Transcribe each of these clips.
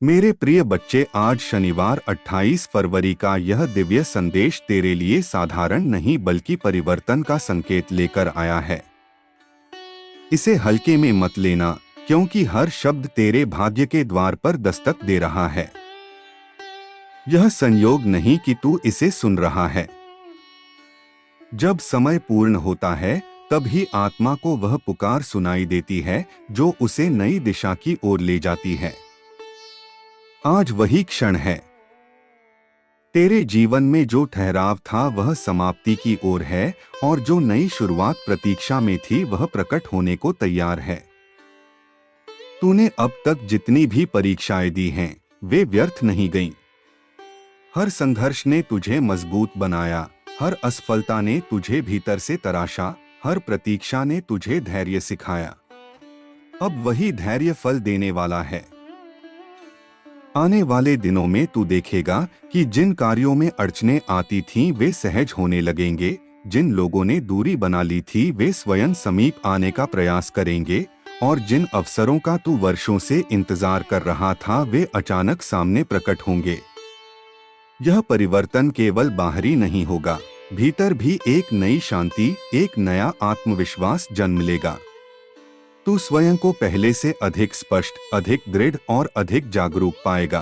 मेरे प्रिय बच्चे, आज शनिवार 28 फरवरी का यह दिव्य संदेश तेरे लिए साधारण नहीं बल्कि परिवर्तन का संकेत लेकर आया है। इसे हल्के में मत लेना, क्योंकि हर शब्द तेरे भाग्य के द्वार पर दस्तक दे रहा है। यह संयोग नहीं कि तू इसे सुन रहा है। जब समय पूर्ण होता है तभी आत्मा को वह पुकार सुनाई देती है जो उसे नई दिशा की ओर ले जाती है। आज वही क्षण है। तेरे जीवन में जो ठहराव था वह समाप्ति की ओर है, और जो नई शुरुआत प्रतीक्षा में थी वह प्रकट होने को तैयार है। तूने अब तक जितनी भी परीक्षाएं दी हैं, वे व्यर्थ नहीं गईं। हर संघर्ष ने तुझे मजबूत बनाया, हर असफलता ने तुझे भीतर से तराशा, हर प्रतीक्षा ने तुझे धैर्य सिखाया। अब वही धैर्य फल देने वाला है। आने वाले दिनों में तू देखेगा कि जिन कार्यों में अड़चनें आती थीं वे सहज होने लगेंगे, जिन लोगों ने दूरी बना ली थी वे स्वयं समीप आने का प्रयास करेंगे, और जिन अवसरों का तू वर्षों से इंतजार कर रहा था वे अचानक सामने प्रकट होंगे। यह परिवर्तन केवल बाहरी नहीं होगा, भीतर भी एक नई शांति, एक नया आत्मविश्वास जन्म लेगा। तू स्वयं को पहले से अधिक स्पष्ट, अधिक दृढ़ और अधिक जागरूक पाएगा।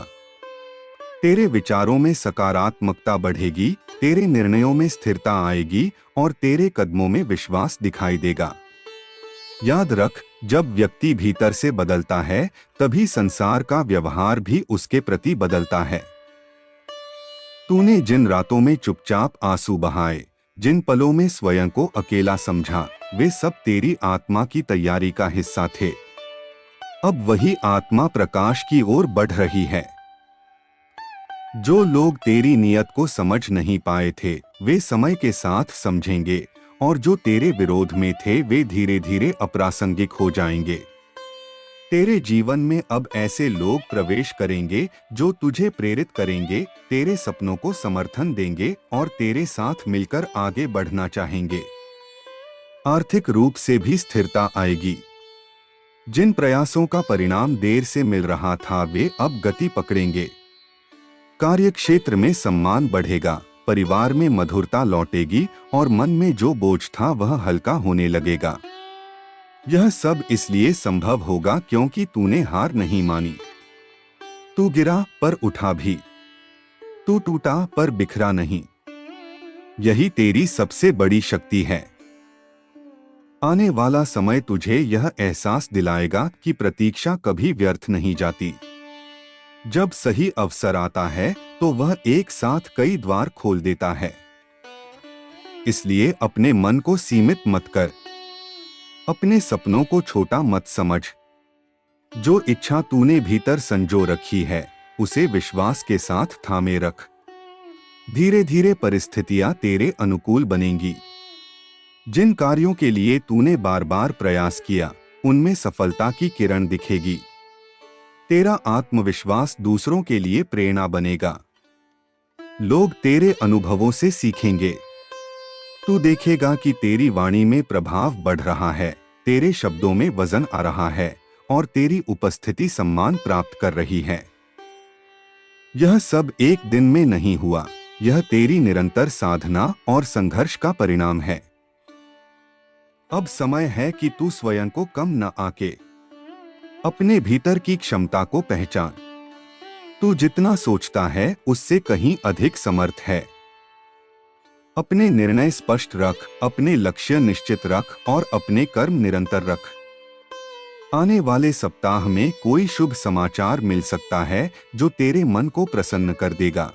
तेरे विचारों में सकारात्मकता बढ़ेगी, तेरे निर्णयों में स्थिरता आएगी और तेरे कदमों में विश्वास दिखाई देगा। याद रख, जब व्यक्ति भीतर से बदलता है तभी संसार का व्यवहार भी उसके प्रति बदलता है। तूने जिन रातों में चुपचाप आंसू बहाए, जिन पलों में स्वयं को अकेला समझा, वे सब तेरी आत्मा की तैयारी का हिस्सा थे। अब वही आत्मा प्रकाश की ओर बढ़ रही है। जो लोग तेरी नियत को समझ नहीं पाए थे वे समय के साथ समझेंगे, और जो तेरे विरोध में थे वे धीरे धीरे अप्रासंगिक हो जाएंगे। तेरे जीवन में अब ऐसे लोग प्रवेश करेंगे जो तुझे प्रेरित करेंगे, तेरे सपनों को समर्थन देंगे और तेरे साथ मिलकर आगे बढ़ना चाहेंगे। आर्थिक रूप से भी स्थिरता आएगी। जिन प्रयासों का परिणाम देर से मिल रहा था वे अब गति पकड़ेंगे। कार्यक्षेत्र में सम्मान बढ़ेगा, परिवार में मधुरता लौटेगी और मन में जो बोझ था वह हल्का होने लगेगा। यह सब इसलिए संभव होगा क्योंकि तूने हार नहीं मानी। तू गिरा पर उठा भी, तू टूटा पर बिखरा नहीं। यही तेरी सबसे बड़ी शक्ति है। आने वाला समय तुझे यह एहसास दिलाएगा कि प्रतीक्षा कभी व्यर्थ नहीं जाती। जब सही अवसर आता है तो वह एक साथ कई द्वार खोल देता है। इसलिए अपने मन को सीमित मत कर, अपने सपनों को छोटा मत समझ। जो इच्छा तूने भीतर संजो रखी है उसे विश्वास के साथ थामे रख। धीरे धीरे परिस्थितियां तेरे अनुकूल बनेंगी। जिन कार्यों के लिए तूने बार बार प्रयास किया उनमें सफलता की किरण दिखेगी। तेरा आत्मविश्वास दूसरों के लिए प्रेरणा बनेगा। लोग तेरे अनुभवों से सीखेंगे। तू देखेगा कि तेरी वाणी में प्रभाव बढ़ रहा है, तेरे शब्दों में वजन आ रहा है और तेरी उपस्थिति सम्मान प्राप्त कर रही है। यह सब एक दिन में नहीं हुआ, यह तेरी निरंतर साधना और संघर्ष का परिणाम है। अब समय है कि तू स्वयं को कम न आके अपने भीतर की क्षमता को पहचान। तू जितना सोचता है उससे कहीं अधिक समर्थ है। अपने निर्णय स्पष्ट रख, अपने लक्ष्य निश्चित रख और अपने कर्म निरंतर रख। आने वाले सप्ताह में कोई शुभ समाचार मिल सकता है जो तेरे मन को प्रसन्न कर देगा।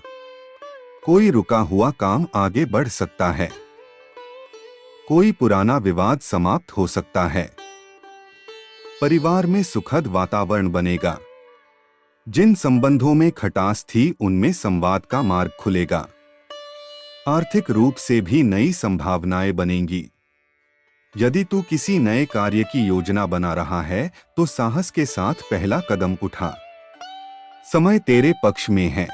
कोई रुका हुआ काम आगे बढ़ सकता है। कोई पुराना विवाद समाप्त हो सकता है। परिवार में सुखद वातावरण बनेगा। जिन संबंधों में खटास थी उनमें संवाद का मार्ग खुलेगा। आर्थिक रूप से भी नई संभावनाएं बनेंगी। यदि तू किसी नए कार्य की योजना बना रहा है तो साहस के साथ पहला कदम उठा। समय तेरे पक्ष में है,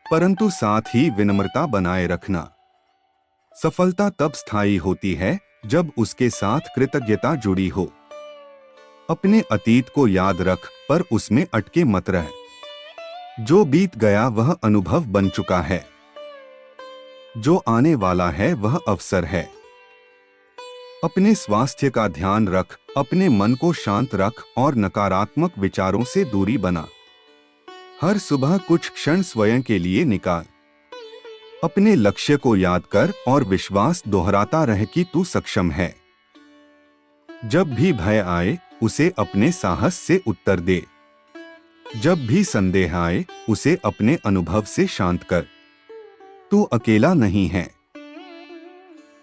परंतु साथ ही विनम्रता बनाए रखना। सफलता तब स्थायी होती है जब उसके साथ कृतज्ञता जुड़ी हो। अपने अतीत को याद रख, पर उसमें अटके मत रह। जो बीत गया वह अनुभव बन चुका है। जो आने वाला है वह अवसर है। अपने स्वास्थ्य का ध्यान रख, अपने मन को शांत रख और नकारात्मक विचारों से दूरी बना। हर सुबह कुछ क्षण स्वयं के लिए निकाल। अपने लक्ष्य को याद कर और विश्वास दोहराता रह कि तू सक्षम है। जब भी भय आए, उसे अपने साहस से उत्तर दे। जब भी संदेह आए, उसे अपने अनुभव से शांत कर। तू अकेला नहीं है।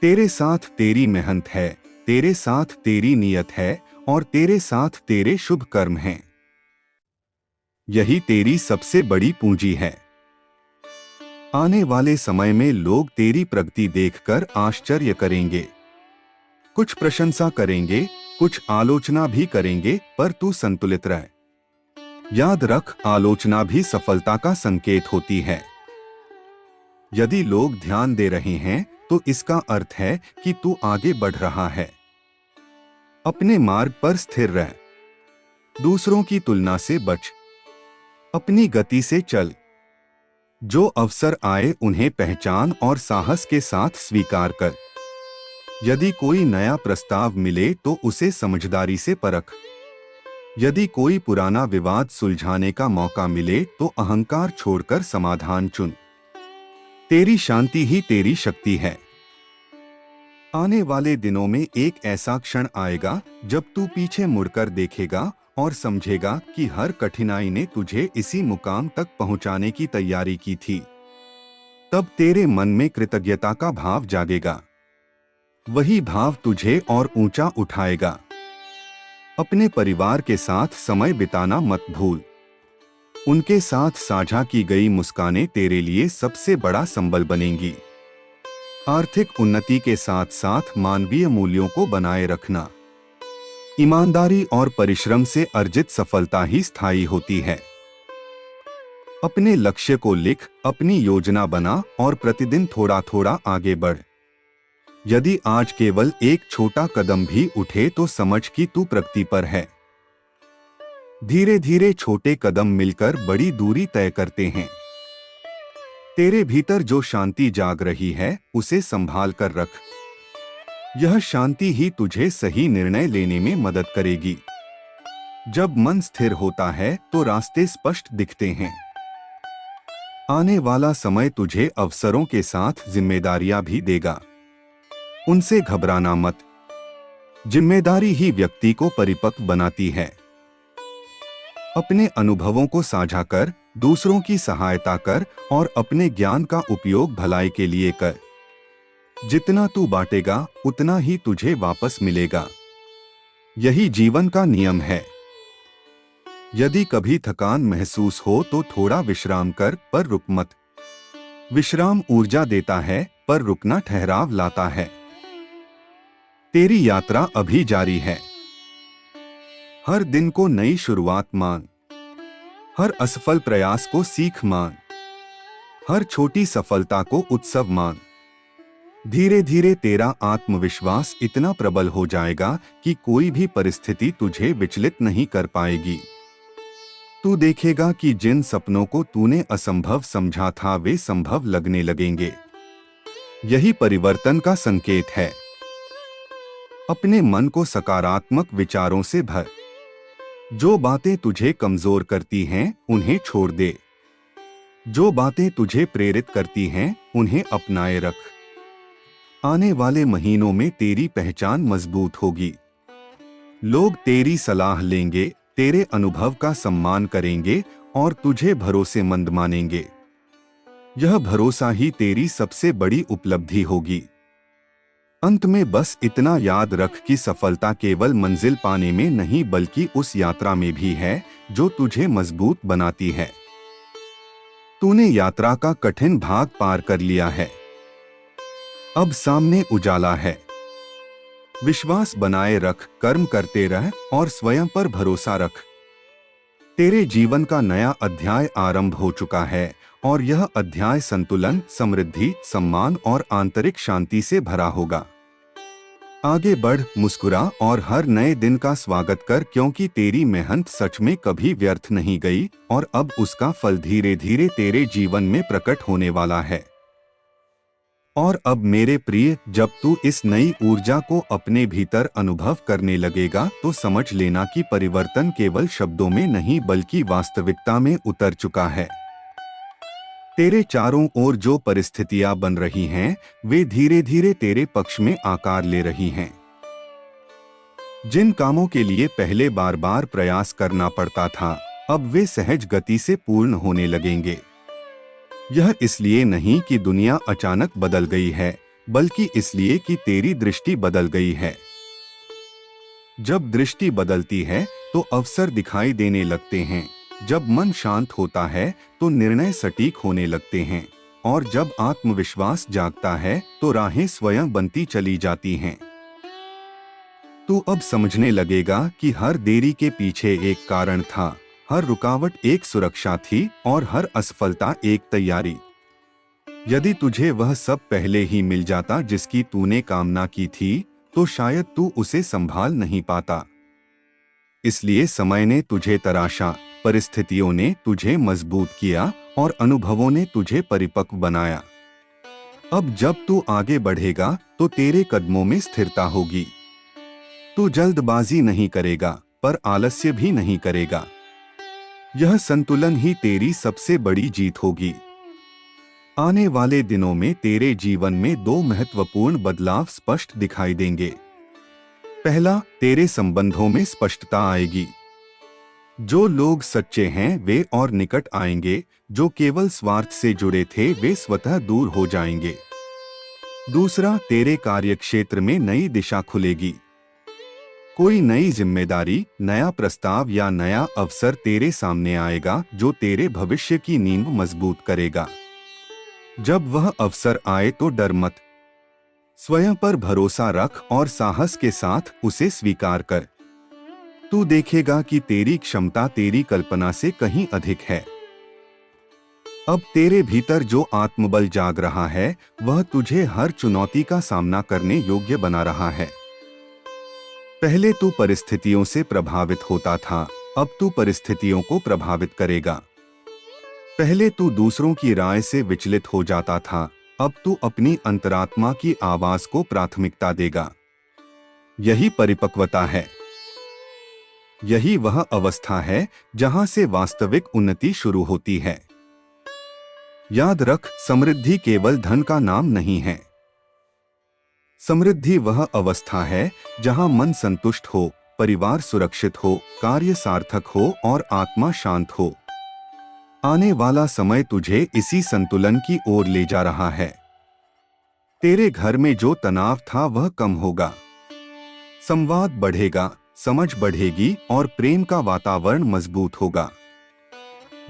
तेरे साथ तेरी मेहनत है, तेरे साथ तेरी नीयत है और तेरे साथ तेरे शुभ कर्म हैं। यही तेरी सबसे बड़ी पूंजी है। आने वाले समय में लोग तेरी प्रगति देखकर आश्चर्य करेंगे। कुछ प्रशंसा करेंगे, कुछ आलोचना भी करेंगे, पर तू संतुलित रह। याद रख, आलोचना भी सफलता का संकेत होती है। यदि लोग ध्यान दे रहे हैं तो इसका अर्थ है कि तू आगे बढ़ रहा है। अपने मार्ग पर स्थिर रह। दूसरों की तुलना से बच। अपनी गति से चल। जो अवसर आए उन्हें पहचान और साहस के साथ स्वीकार कर। यदि कोई नया प्रस्ताव मिले तो उसे समझदारी से परख। यदि कोई पुराना विवाद सुलझाने का मौका मिले तो अहंकार छोड़कर समाधान चुन। तेरी शांति ही तेरी शक्ति है। आने वाले दिनों में एक ऐसा क्षण आएगा जब तू पीछे मुड़कर देखेगा और समझेगा कि हर कठिनाई ने तुझे इसी मुकाम तक पहुंचाने की तैयारी की थी। तब तेरे मन में कृतज्ञता का भाव जागेगा। वही भाव तुझे और ऊंचा उठाएगा। अपने परिवार के साथ समय बिताना मत भूल। उनके साथ साझा की गई मुस्कानें तेरे लिए सबसे बड़ा संबल बनेंगी। आर्थिक उन्नति के साथ साथ मानवीय मूल्यों को बनाए रखना। ईमानदारी और परिश्रम से अर्जित सफलता ही स्थायी होती है। अपने लक्ष्य को लिख, अपनी योजना बना और प्रतिदिन थोड़ा थोड़ा आगे बढ़। यदि आज केवल एक छोटा कदम भी उठे तो समझ कि तू प्रगति पर है। धीरे धीरे छोटे कदम मिलकर बड़ी दूरी तय करते हैं। तेरे भीतर जो शांति जाग रही है उसे संभाल कर रख। यह शांति ही तुझे सही निर्णय लेने में मदद करेगी। जब मन स्थिर होता है तो रास्ते स्पष्ट दिखते हैं। आने वाला समय तुझे अवसरों के साथ जिम्मेदारियां भी देगा। उनसे घबराना मत। जिम्मेदारी ही व्यक्ति को परिपक्व बनाती है। अपने अनुभवों को साझा कर, दूसरों की सहायता कर और अपने ज्ञान का उपयोग भलाई के लिए कर। जितना तू बांटेगा उतना ही तुझे वापस मिलेगा। यही जीवन का नियम है। यदि कभी थकान महसूस हो तो थोड़ा विश्राम कर, पर रुक मत। विश्राम ऊर्जा देता है, पर रुकना ठहराव लाता है। तेरी यात्रा अभी जारी है। हर दिन को नई शुरुआत मान। हर असफल प्रयास को सीख मान। हर छोटी सफलता को उत्सव मान। धीरे धीरे तेरा आत्मविश्वास इतना प्रबल हो जाएगा कि कोई भी परिस्थिति तुझे विचलित नहीं कर पाएगी। तू देखेगा कि जिन सपनों को तूने असंभव समझा था वे संभव लगने लगेंगे। यही परिवर्तन का संकेत है। अपने मन को सकारात्मक विचारों से भर। जो बातें तुझे कमजोर करती हैं उन्हें छोड़ दे। जो बातें तुझे प्रेरित करती हैं उन्हें अपनाए रख। आने वाले महीनों में तेरी पहचान मजबूत होगी। लोग तेरी सलाह लेंगे, तेरे अनुभव का सम्मान करेंगे और तुझे भरोसेमंद मानेंगे। यह भरोसा ही तेरी सबसे बड़ी उपलब्धि होगी। अंत में बस इतना याद रख कि सफलता केवल मंजिल पाने में नहीं बल्कि उस यात्रा में भी है जो तुझे मजबूत बनाती है। तूने यात्रा का कठिन भाग पार कर लिया है। अब सामने उजाला है। विश्वास बनाए रख, कर्म करते रह और स्वयं पर भरोसा रख। तेरे जीवन का नया अध्याय आरंभ हो चुका है और यह अध्याय संतुलन, समृद्धि, सम्मान और आंतरिक शांति से भरा होगा। आगे बढ़, मुस्कुरा और हर नए दिन का स्वागत कर, क्योंकि तेरी मेहनत सच में कभी व्यर्थ नहीं गई और अब उसका फल धीरे धीरे तेरे जीवन में प्रकट होने वाला है। और अब मेरे प्रिय, जब तू इस नई ऊर्जा को अपने भीतर अनुभव करने लगेगा तो समझ लेना कि परिवर्तन केवल शब्दों में नहीं बल्कि वास्तविकता में उतर चुका है। तेरे चारों ओर जो परिस्थितियां बन रही हैं, वे धीरे धीरे तेरे पक्ष में आकार ले रही हैं। जिन कामों के लिए पहले बार बार प्रयास करना पड़ता था, अब वे सहज गति से पूर्ण होने लगेंगे। यह इसलिए नहीं कि दुनिया अचानक बदल गई है, बल्कि इसलिए कि तेरी दृष्टि बदल गई है। जब दृष्टि बदलती है तो अवसर दिखाई देने लगते हैं, जब मन शांत होता है तो निर्णय सटीक होने लगते हैं, और जब आत्मविश्वास जागता है तो राहें स्वयं बनती चली जाती हैं। तू अब समझने लगेगा कि हर देरी के पीछे एक कारण था, हर रुकावट एक सुरक्षा थी और हर असफलता एक तैयारी। यदि तुझे वह सब पहले ही मिल जाता जिसकी तूने कामना की थी, तो शायद तू उसे संभाल नहीं पाता। इसलिए समय ने तुझे तराशा, परिस्थितियों ने तुझे मजबूत किया और अनुभवों ने तुझे परिपक्व बनाया। अब जब तू आगे बढ़ेगा तो तेरे कदमों में स्थिरता होगी। तू जल्दबाजी नहीं करेगा, पर आलस्य भी नहीं करेगा। यह संतुलन ही तेरी सबसे बड़ी जीत होगी। आने वाले दिनों में तेरे जीवन में दो महत्वपूर्ण बदलाव स्पष्ट दिखाई देंगे। पहला, तेरे संबंधों में स्पष्टता आएगी। जो लोग सच्चे हैं वे और निकट आएंगे, जो केवल स्वार्थ से जुड़े थे वे स्वतः दूर हो जाएंगे। दूसरा, तेरे कार्यक्षेत्र में नई दिशा खुलेगी। कोई नई जिम्मेदारी, नया प्रस्ताव या नया अवसर तेरे सामने आएगा जो तेरे भविष्य की नींव मजबूत करेगा। जब वह अवसर आए तो डर मत, स्वयं पर भरोसा रख और साहस के साथ उसे स्वीकार कर। तू देखेगा कि तेरी क्षमता तेरी कल्पना से कहीं अधिक है। अब तेरे भीतर जो आत्मबल जाग रहा है, वह तुझे हर चुनौती का सामना करने योग्य बना रहा है। पहले तू परिस्थितियों से प्रभावित होता था, अब तू परिस्थितियों को प्रभावित करेगा। पहले तू दूसरों की राय से विचलित हो जाता था, अब तू अपनी अंतरात्मा की आवाज को प्राथमिकता देगा। यही परिपक्वता है। यही वह अवस्था है जहां से वास्तविक उन्नति शुरू होती है। याद रख, समृद्धि केवल धन का नाम नहीं है। समृद्धि वह अवस्था है जहां मन संतुष्ट हो, परिवार सुरक्षित हो, कार्य सार्थक हो और आत्मा शांत हो। आने वाला समय तुझे इसी संतुलन की ओर ले जा रहा है। तेरे घर में जो तनाव था वह कम होगा। संवाद बढ़ेगा, समझ बढ़ेगी और प्रेम का वातावरण मजबूत होगा।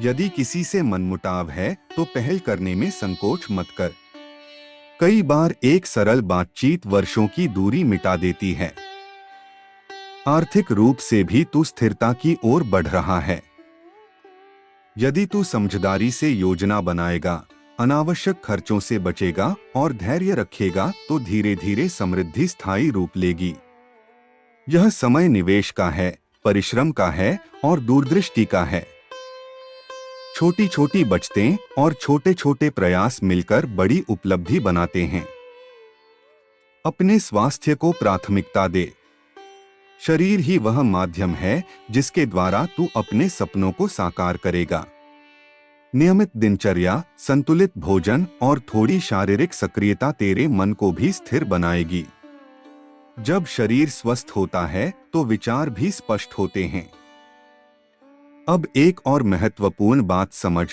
यदि किसी से मनमुटाव है तो पहल करने में संकोच मत कर। कई बार एक सरल बातचीत वर्षों की दूरी मिटा देती है। आर्थिक रूप से भी तू स्थिरता की ओर बढ़ रहा है। यदि तू समझदारी से योजना बनाएगा, अनावश्यक खर्चों से बचेगा और धैर्य रखेगा तो धीरे धीरे समृद्धि स्थायी रूप लेगी। यह समय निवेश का है, परिश्रम का है और दूरदृष्टि का है। छोटी छोटी बचतें और छोटे छोटे प्रयास मिलकर बड़ी उपलब्धि बनाते हैं। अपने स्वास्थ्य को प्राथमिकता दे। शरीर ही वह माध्यम है जिसके द्वारा तू अपने सपनों को साकार करेगा। नियमित दिनचर्या, संतुलित भोजन और थोड़ी शारीरिक सक्रियता तेरे मन को भी स्थिर बनाएगी। जब शरीर स्वस्थ होता है तो विचार भी स्पष्ट होते हैं। अब एक और महत्वपूर्ण बात समझ,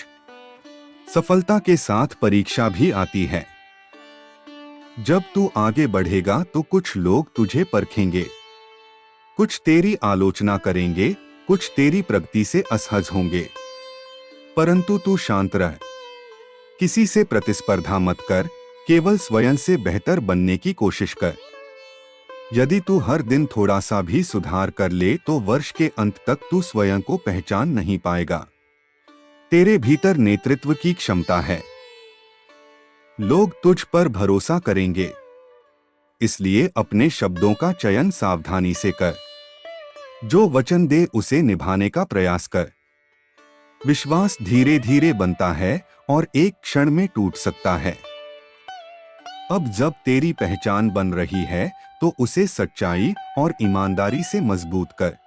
सफलता के साथ परीक्षा भी आती है। जब तू आगे बढ़ेगा तो कुछ लोग तुझे परखेंगे, कुछ तेरी आलोचना करेंगे, कुछ तेरी प्रगति से असहज होंगे। परंतु तू शांत रह, किसी से प्रतिस्पर्धा मत कर, केवल स्वयं से बेहतर बनने की कोशिश कर। यदि तू हर दिन थोड़ा सा भी सुधार कर ले तो वर्ष के अंत तक तू स्वयं को पहचान नहीं पाएगा। तेरे भीतर नेतृत्व की क्षमता है। लोग तुझ पर भरोसा करेंगे। इसलिए अपने शब्दों का चयन सावधानी से कर। जो वचन दे उसे निभाने का प्रयास कर। विश्वास धीरे धीरे बनता है और एक क्षण में टूट सकता है। अब जब तेरी पहचान बन रही है तो उसे सच्चाई और ईमानदारी से मजबूत कर।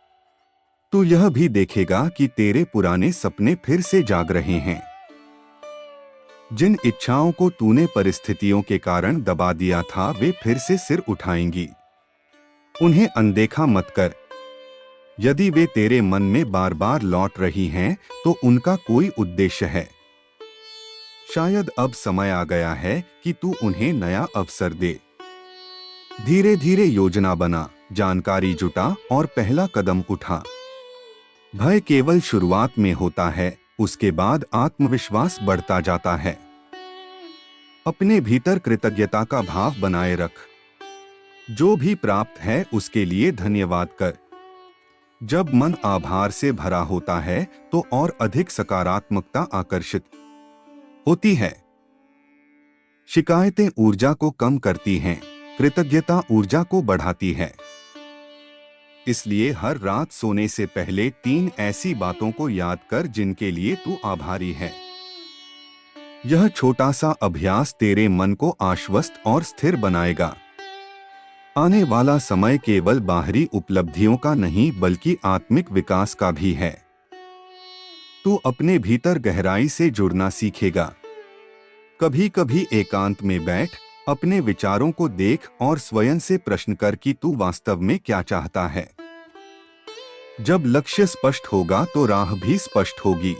तू यह भी देखेगा कि तेरे पुराने सपने फिर से जाग रहे हैं। जिन इच्छाओं को तूने परिस्थितियों के कारण दबा दिया था वे फिर से सिर उठाएंगी। उन्हें अनदेखा मत कर। यदि वे तेरे मन में बार बार लौट रही हैं तो उनका कोई उद्देश्य है। शायद अब समय आ गया है कि तू उन्हें नया अवसर दे। धीरे धीरे योजना बना, जानकारी जुटा और पहला कदम उठा। भय केवल शुरुआत में होता है, उसके बाद आत्मविश्वास बढ़ता जाता है। अपने भीतर कृतज्ञता का भाव बनाए रख। जो भी प्राप्त है उसके लिए धन्यवाद कर। जब मन आभार से भरा होता है तो और अधिक सकारात्मकता आकर्षित होती है। शिकायतें ऊर्जा को कम करती हैं, कृतज्ञता ऊर्जा को बढ़ाती है। इसलिए हर रात सोने से पहले 3 ऐसी बातों को याद कर जिनके लिए तू आभारी है। यह छोटा सा अभ्यास तेरे मन को आश्वस्त और स्थिर बनाएगा। आने वाला समय केवल बाहरी उपलब्धियों का नहीं बल्कि आत्मिक विकास का भी है। तू अपने भीतर गहराई से जुड़ना सीखेगा। कभी कभी एकांत में बैठ, अपने विचारों को देख और स्वयं से प्रश्न कर कि तू वास्तव में क्या चाहता है। जब लक्ष्य स्पष्ट होगा तो राह भी स्पष्ट होगी।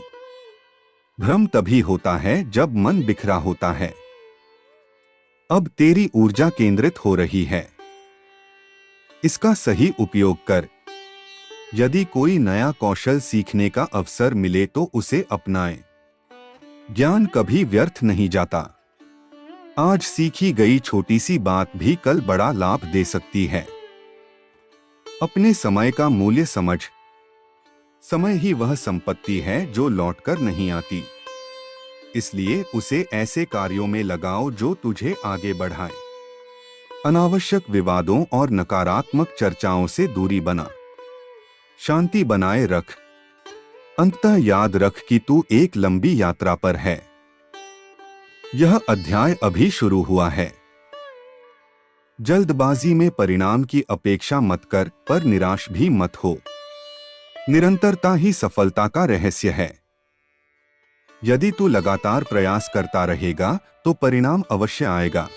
भ्रम तभी होता है जब मन बिखरा होता है। अब तेरी ऊर्जा केंद्रित हो रही है, इसका सही उपयोग कर। यदि कोई नया कौशल सीखने का अवसर मिले तो उसे अपनाएं। ज्ञान कभी व्यर्थ नहीं जाता। आज सीखी गई छोटी सी बात भी कल बड़ा लाभ दे सकती है। अपने समय का मूल्य समझ। समय ही वह संपत्ति है जो लौटकर नहीं आती। इसलिए उसे ऐसे कार्यों में लगाओ जो तुझे आगे बढ़ाएं। अनावश्यक विवादों और नकारात्मक चर्चाओं से दूरी बना। शांति बनाए रख। अंततः याद रख कि तू एक लंबी यात्रा पर है। यह अध्याय अभी शुरू हुआ है। जल्दबाजी में परिणाम की अपेक्षा मत कर, पर निराश भी मत हो। निरंतरता ही सफलता का रहस्य है। यदि तू लगातार प्रयास करता रहेगा तो परिणाम अवश्य आएगा।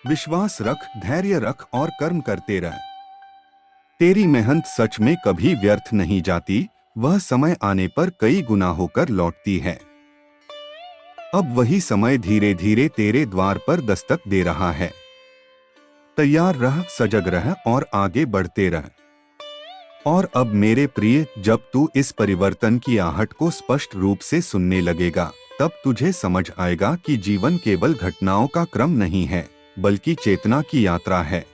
विश्वास रख, धैर्य रख और कर्म करते रह। तेरी मेहनत सच में कभी व्यर्थ नहीं जाती, वह समय आने पर कई गुना होकर लौटती है। अब वही समय धीरे धीरे तेरे द्वार पर दस्तक दे रहा है। तैयार रह, सजग रह और आगे बढ़ते रह। और अब मेरे प्रिय, जब तू इस परिवर्तन की आहट को स्पष्ट रूप से सुनने लगेगा तब तुझे समझ आएगा कि जीवन केवल घटनाओं का क्रम नहीं है बल्कि चेतना की यात्रा है।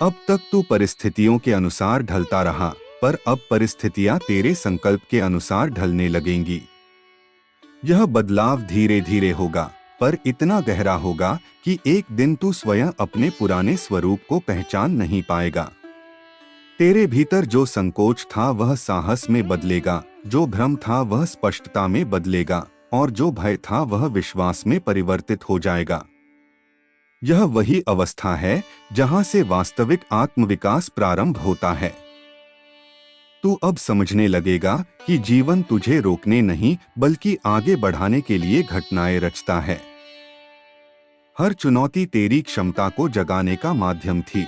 अब तक तू परिस्थितियों के अनुसार ढलता रहा, पर अब परिस्थितियां तेरे संकल्प के अनुसार ढलने लगेंगी। यह बदलाव धीरे धीरे होगा, पर इतना गहरा होगा कि एक दिन तू स्वयं अपने पुराने स्वरूप को पहचान नहीं पाएगा। तेरे भीतर जो संकोच था वह साहस में बदलेगा, जो भ्रम था वह स्पष्टता में बदलेगा और जो भय था वह विश्वास में परिवर्तित हो जाएगा। यह वही अवस्था है जहां से वास्तविक आत्मविकास प्रारंभ होता है। तू अब समझने लगेगा कि जीवन तुझे रोकने नहीं बल्कि आगे बढ़ाने के लिए घटनाएं रचता है। हर चुनौती तेरी क्षमता को जगाने का माध्यम थी।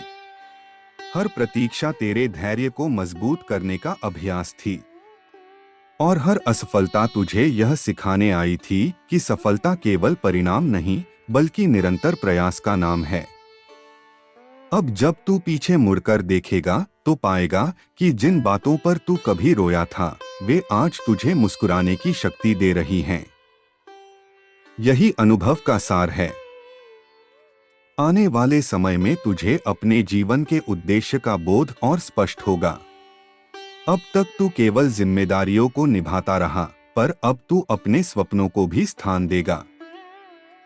हर प्रतीक्षा तेरे धैर्य को मजबूत करने का अभ्यास थी। और हर असफलता तुझे यह सिखाने आई थी कि सफलता केवल परिणाम नहीं बल्कि निरंतर प्रयास का नाम है। अब जब तू पीछे मुड़कर देखेगा तो पाएगा कि जिन बातों पर तू कभी रोया था वे आज तुझे मुस्कुराने की शक्ति दे रही हैं। यही अनुभव का सार है। आने वाले समय में तुझे अपने जीवन के उद्देश्य का बोध और स्पष्ट होगा। अब तक तू केवल जिम्मेदारियों को निभाता रहा, पर अब तू अपने स्वप्नों को भी स्थान देगा।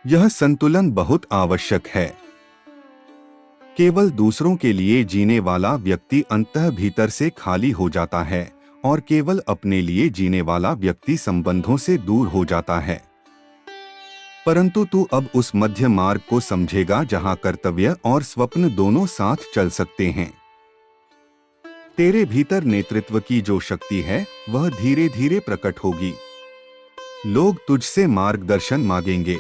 यह संतुलन बहुत आवश्यक है। केवल दूसरों के लिए जीने वाला व्यक्ति अंततः भीतर से खाली हो जाता है और केवल अपने लिए जीने वाला व्यक्ति संबंधों से दूर हो जाता है। परंतु तू अब उस मध्य मार्ग को समझेगा जहां कर्तव्य और स्वप्न दोनों साथ चल सकते हैं। तेरे भीतर नेतृत्व की जो शक्ति है वह धीरे धीरे प्रकट होगी। लोग तुझसे मार्गदर्शन मांगेंगे,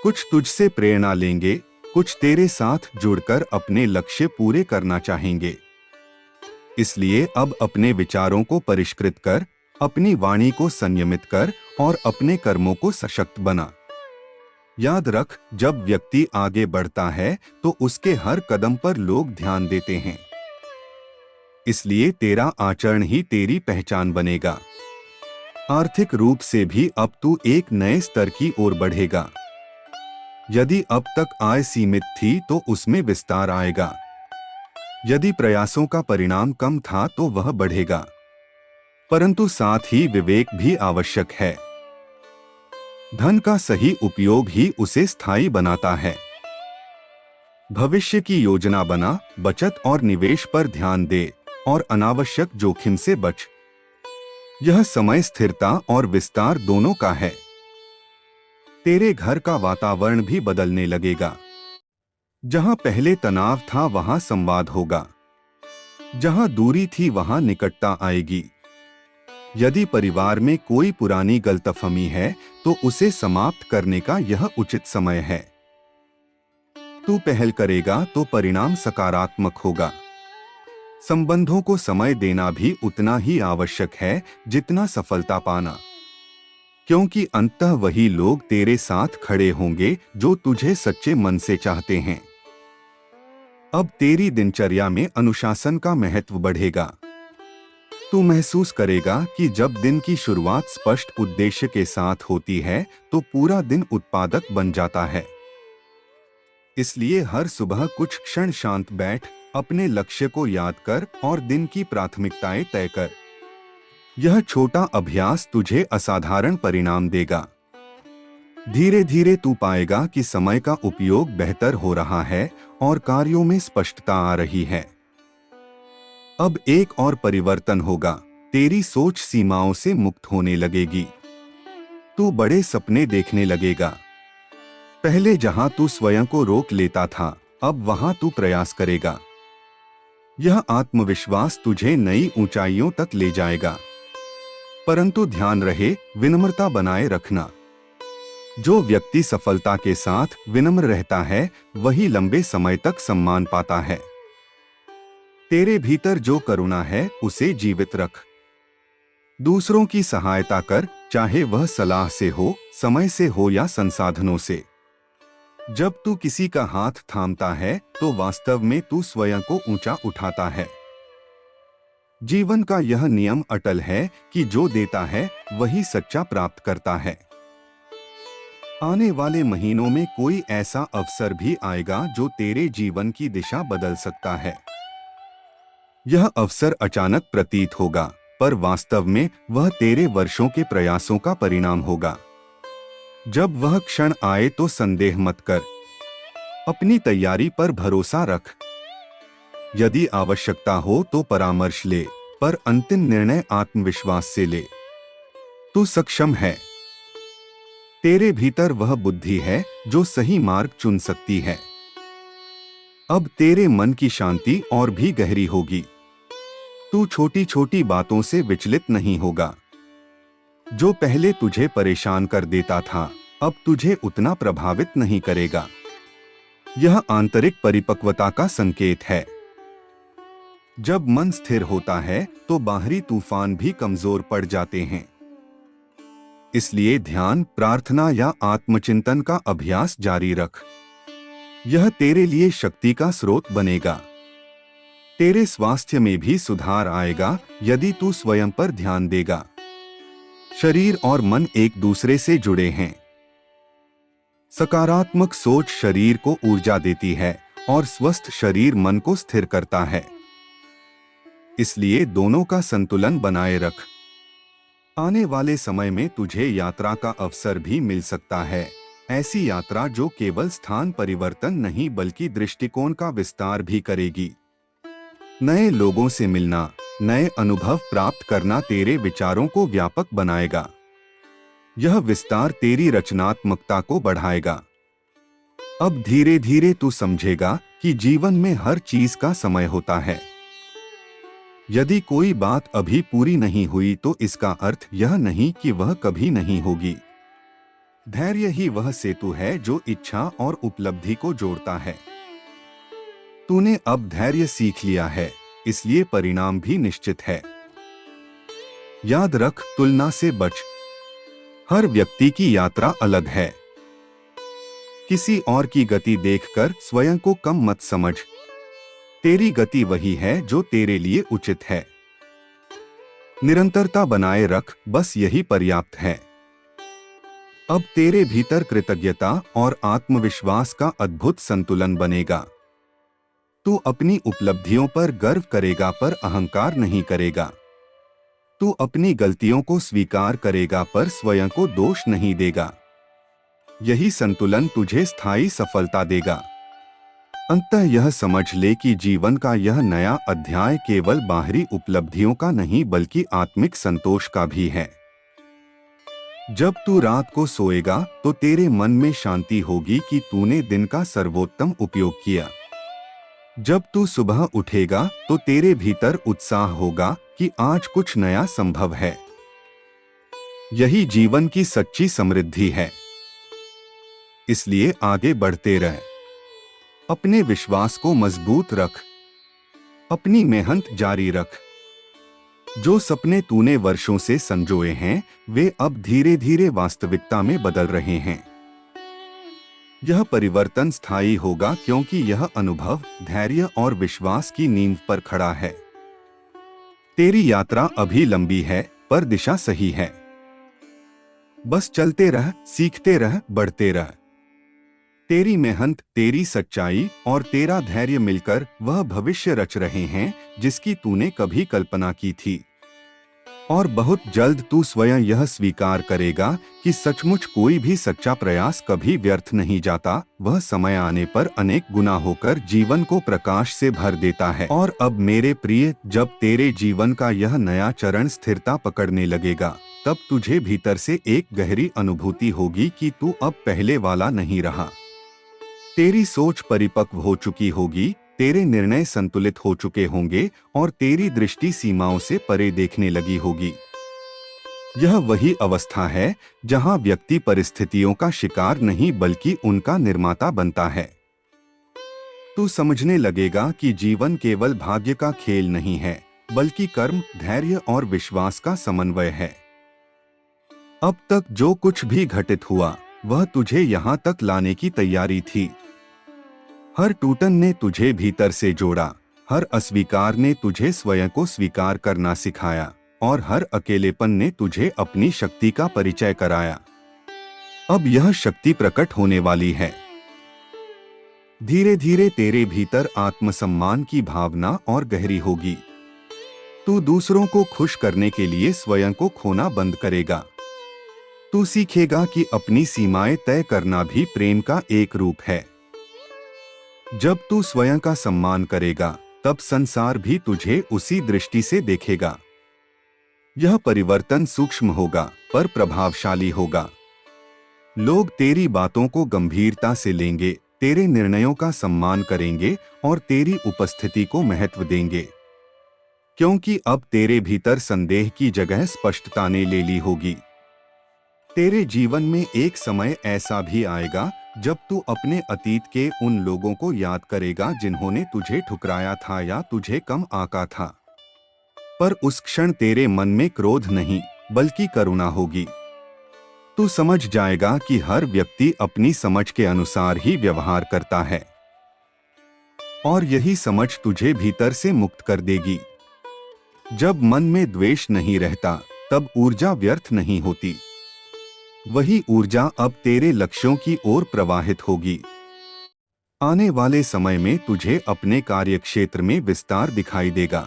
कुछ तुझसे प्रेरणा लेंगे, कुछ तेरे साथ जुड़कर अपने लक्ष्य पूरे करना चाहेंगे। इसलिए अब अपने विचारों को परिष्कृत कर, अपनी वाणी को संयमित कर और अपने कर्मों को सशक्त बना। याद रख, जब व्यक्ति आगे बढ़ता है तो उसके हर कदम पर लोग ध्यान देते हैं। इसलिए तेरा आचरण ही तेरी पहचान बनेगा। आर्थिक रूप से भी अब तू एक नए स्तर की ओर बढ़ेगा। यदि अब तक आय सीमित थी तो उसमें विस्तार आएगा। यदि प्रयासों का परिणाम कम था तो वह बढ़ेगा। परंतु साथ ही विवेक भी आवश्यक है। धन का सही उपयोग ही उसे स्थायी बनाता है। भविष्य की योजना बना, बचत और निवेश पर ध्यान दे और अनावश्यक जोखिम से बच। यह समय स्थिरता और विस्तार दोनों का है। तेरे घर का वातावरण भी बदलने लगेगा। जहां पहले तनाव था वहां संवाद होगा, जहां दूरी थी वहां निकटता आएगी। यदि परिवार में कोई पुरानी गलतफहमी है तो उसे समाप्त करने का यह उचित समय है। तू पहल करेगा तो परिणाम सकारात्मक होगा। संबंधों को समय देना भी उतना ही आवश्यक है जितना सफलता पाना, क्योंकि अंततः वही लोग तेरे साथ खड़े होंगे जो तुझे सच्चे मन से चाहते हैं। अब तेरी दिनचर्या में अनुशासन का महत्व बढ़ेगा। तू महसूस करेगा कि जब दिन की शुरुआत स्पष्ट उद्देश्य के साथ होती है तो पूरा दिन उत्पादक बन जाता है। इसलिए हर सुबह कुछ क्षण शांत बैठ, अपने लक्ष्य को याद कर और दिन की प्राथमिकताएं तय कर। यह छोटा अभ्यास तुझे असाधारण परिणाम देगा। धीरे धीरे तू पाएगा कि समय का उपयोग बेहतर हो रहा है और कार्यों में स्पष्टता आ रही है। अब एक और परिवर्तन होगा, तेरी सोच सीमाओं से मुक्त होने लगेगी। तू बड़े सपने देखने लगेगा। पहले जहां तू स्वयं को रोक लेता था, अब वहां तू प्रयास करेगा। यह आत्मविश्वास तुझे नई ऊंचाइयों तक ले जाएगा। परंतु ध्यान रहे, विनम्रता बनाए रखना। जो व्यक्ति सफलता के साथ विनम्र रहता है वही लंबे समय तक सम्मान पाता है। तेरे भीतर जो करुणा है उसे जीवित रख। दूसरों की सहायता कर, चाहे वह सलाह से हो, समय से हो या संसाधनों से। जब तू किसी का हाथ थामता है तो वास्तव में तू स्वयं को ऊंचा उठाता है। जीवन का यह नियम अटल है कि जो देता है वही सच्चा प्राप्त करता है। आने वाले महीनों में कोई ऐसा अवसर भी आएगा जो तेरे जीवन की दिशा बदल सकता है। यह अवसर अचानक प्रतीत होगा, पर वास्तव में वह तेरे वर्षों के प्रयासों का परिणाम होगा। जब वह क्षण आए तो संदेह मत कर, अपनी तैयारी पर भरोसा रख। यदि आवश्यकता हो तो परामर्श ले, पर अंतिम निर्णय आत्मविश्वास से ले। तू सक्षम है। तेरे भीतर वह बुद्धि है जो सही मार्ग चुन सकती है। अब तेरे मन की शांति और भी गहरी होगी। तू छोटी छोटी बातों से विचलित नहीं होगा। जो पहले तुझे परेशान कर देता था, अब तुझे उतना प्रभावित नहीं करेगा। यह आंतरिक परिपक्वता का संकेत है। जब मन स्थिर होता है तो बाहरी तूफान भी कमजोर पड़ जाते हैं। इसलिए ध्यान, प्रार्थना या आत्मचिंतन का अभ्यास जारी रख। यह तेरे लिए शक्ति का स्रोत बनेगा। तेरे स्वास्थ्य में भी सुधार आएगा यदि तू स्वयं पर ध्यान देगा। शरीर और मन एक दूसरे से जुड़े हैं। सकारात्मक सोच शरीर को ऊर्जा देती है और स्वस्थ शरीर मन को स्थिर करता है। इसलिए दोनों का संतुलन बनाए रख। आने वाले समय में तुझे यात्रा का अवसर भी मिल सकता है। ऐसी यात्रा जो केवल स्थान परिवर्तन नहीं बल्कि दृष्टिकोण का विस्तार भी करेगी। नए लोगों से मिलना, नए अनुभव प्राप्त करना तेरे विचारों को व्यापक बनाएगा। यह विस्तार तेरी रचनात्मकता को बढ़ाएगा। अब धीरे धीरे तू समझेगा कि जीवन में हर चीज का समय होता है। यदि कोई बात अभी पूरी नहीं हुई तो इसका अर्थ यह नहीं कि वह कभी नहीं होगी। धैर्य ही वह सेतु है जो इच्छा और उपलब्धि को जोड़ता है। तूने अब धैर्य सीख लिया है, इसलिए परिणाम भी निश्चित है। याद रख, तुलना से बच। हर व्यक्ति की यात्रा अलग है। किसी और की गति देखकर स्वयं को कम मत समझ। तेरी गति वही है जो तेरे लिए उचित है। निरंतरता बनाए रख, बस यही पर्याप्त है। अब तेरे भीतर कृतज्ञता और आत्मविश्वास का अद्भुत संतुलन बनेगा। तू अपनी उपलब्धियों पर गर्व करेगा पर अहंकार नहीं करेगा। तू अपनी गलतियों को स्वीकार करेगा पर स्वयं को दोष नहीं देगा। यही संतुलन तुझे स्थायी सफलता देगा। अंततः यह समझ ले कि जीवन का यह नया अध्याय केवल बाहरी उपलब्धियों का नहीं बल्कि आत्मिक संतोष का भी है। जब तू रात को सोएगा तो तेरे मन में शांति होगी कि तूने दिन का सर्वोत्तम उपयोग किया। जब तू सुबह उठेगा तो तेरे भीतर उत्साह होगा कि आज कुछ नया संभव है। यही जीवन की सच्ची समृद्धि है। इसलिए आगे बढ़ते रह। अपने विश्वास को मजबूत रख। अपनी मेहनत जारी रख। जो सपने तूने वर्षों से संजोए हैं वे अब धीरे धीरे वास्तविकता में बदल रहे हैं। यह परिवर्तन स्थायी होगा क्योंकि यह अनुभव, धैर्य और विश्वास की नींव पर खड़ा है। तेरी यात्रा अभी लंबी है पर दिशा सही है। बस चलते रह, सीखते रह, बढ़ते रह। तेरी मेहनत, तेरी सच्चाई और तेरा धैर्य मिलकर वह भविष्य रच रहे हैं जिसकी तूने कभी कल्पना की थी। और बहुत जल्द तू स्वयं यह स्वीकार करेगा कि सचमुच कोई भी सच्चा प्रयास कभी व्यर्थ नहीं जाता। वह समय आने पर अनेक गुना होकर जीवन को प्रकाश से भर देता है। और अब मेरे प्रिय, जब तेरे जीवन का यह नया चरण स्थिरता पकड़ने लगेगा तब तुझे भीतर से एक गहरी अनुभूति होगी कि तू अब पहले वाला नहीं रहा। तेरी सोच परिपक्व हो चुकी होगी, तेरे निर्णय संतुलित हो चुके होंगे और तेरी दृष्टि सीमाओं से परे देखने लगी होगी। यह वही अवस्था है जहां व्यक्ति परिस्थितियों का शिकार नहीं बल्कि उनका निर्माता बनता है। तू समझने लगेगा कि जीवन केवल भाग्य का खेल नहीं है बल्कि कर्म, धैर्य और विश्वास का समन्वय है। अब तक जो कुछ भी घटित हुआ वह तुझे यहाँ तक लाने की तैयारी थी। हर टूटन ने तुझे भीतर से जोड़ा, हर अस्वीकार ने तुझे स्वयं को स्वीकार करना सिखाया और हर अकेलेपन ने तुझे अपनी शक्ति का परिचय कराया। अब यह शक्ति प्रकट होने वाली है। धीरे धीरे तेरे भीतर आत्मसम्मान की भावना और गहरी होगी। तू दूसरों को खुश करने के लिए स्वयं को खोना बंद करेगा। तू सीखेगा कि अपनी सीमाएं तय करना भी प्रेम का एक रूप है। जब तू स्वयं का सम्मान करेगा तब संसार भी तुझे उसी दृष्टि से देखेगा। यह परिवर्तन सूक्ष्म होगा पर प्रभावशाली होगा। लोग तेरी बातों को गंभीरता से लेंगे, तेरे निर्णयों का सम्मान करेंगे और तेरी उपस्थिति को महत्व देंगे, क्योंकि अब तेरे भीतर संदेह की जगह स्पष्टता ने ले ली होगी। तेरे जीवन में एक समय ऐसा भी आएगा जब तू अपने अतीत के उन लोगों को याद करेगा जिन्होंने तुझे ठुकराया था या तुझे कम आंका था। पर उस क्षण तेरे मन में क्रोध नहीं बल्कि करुणा होगी। तू समझ जाएगा कि हर व्यक्ति अपनी समझ के अनुसार ही व्यवहार करता है और यही समझ तुझे भीतर से मुक्त कर देगी। जब मन में द्वेष नहीं रहता तब ऊर्जा व्यर्थ नहीं होती। वही ऊर्जा अब तेरे लक्ष्यों की ओर प्रवाहित होगी। आने वाले समय में तुझे अपने कार्यक्षेत्र में विस्तार दिखाई देगा।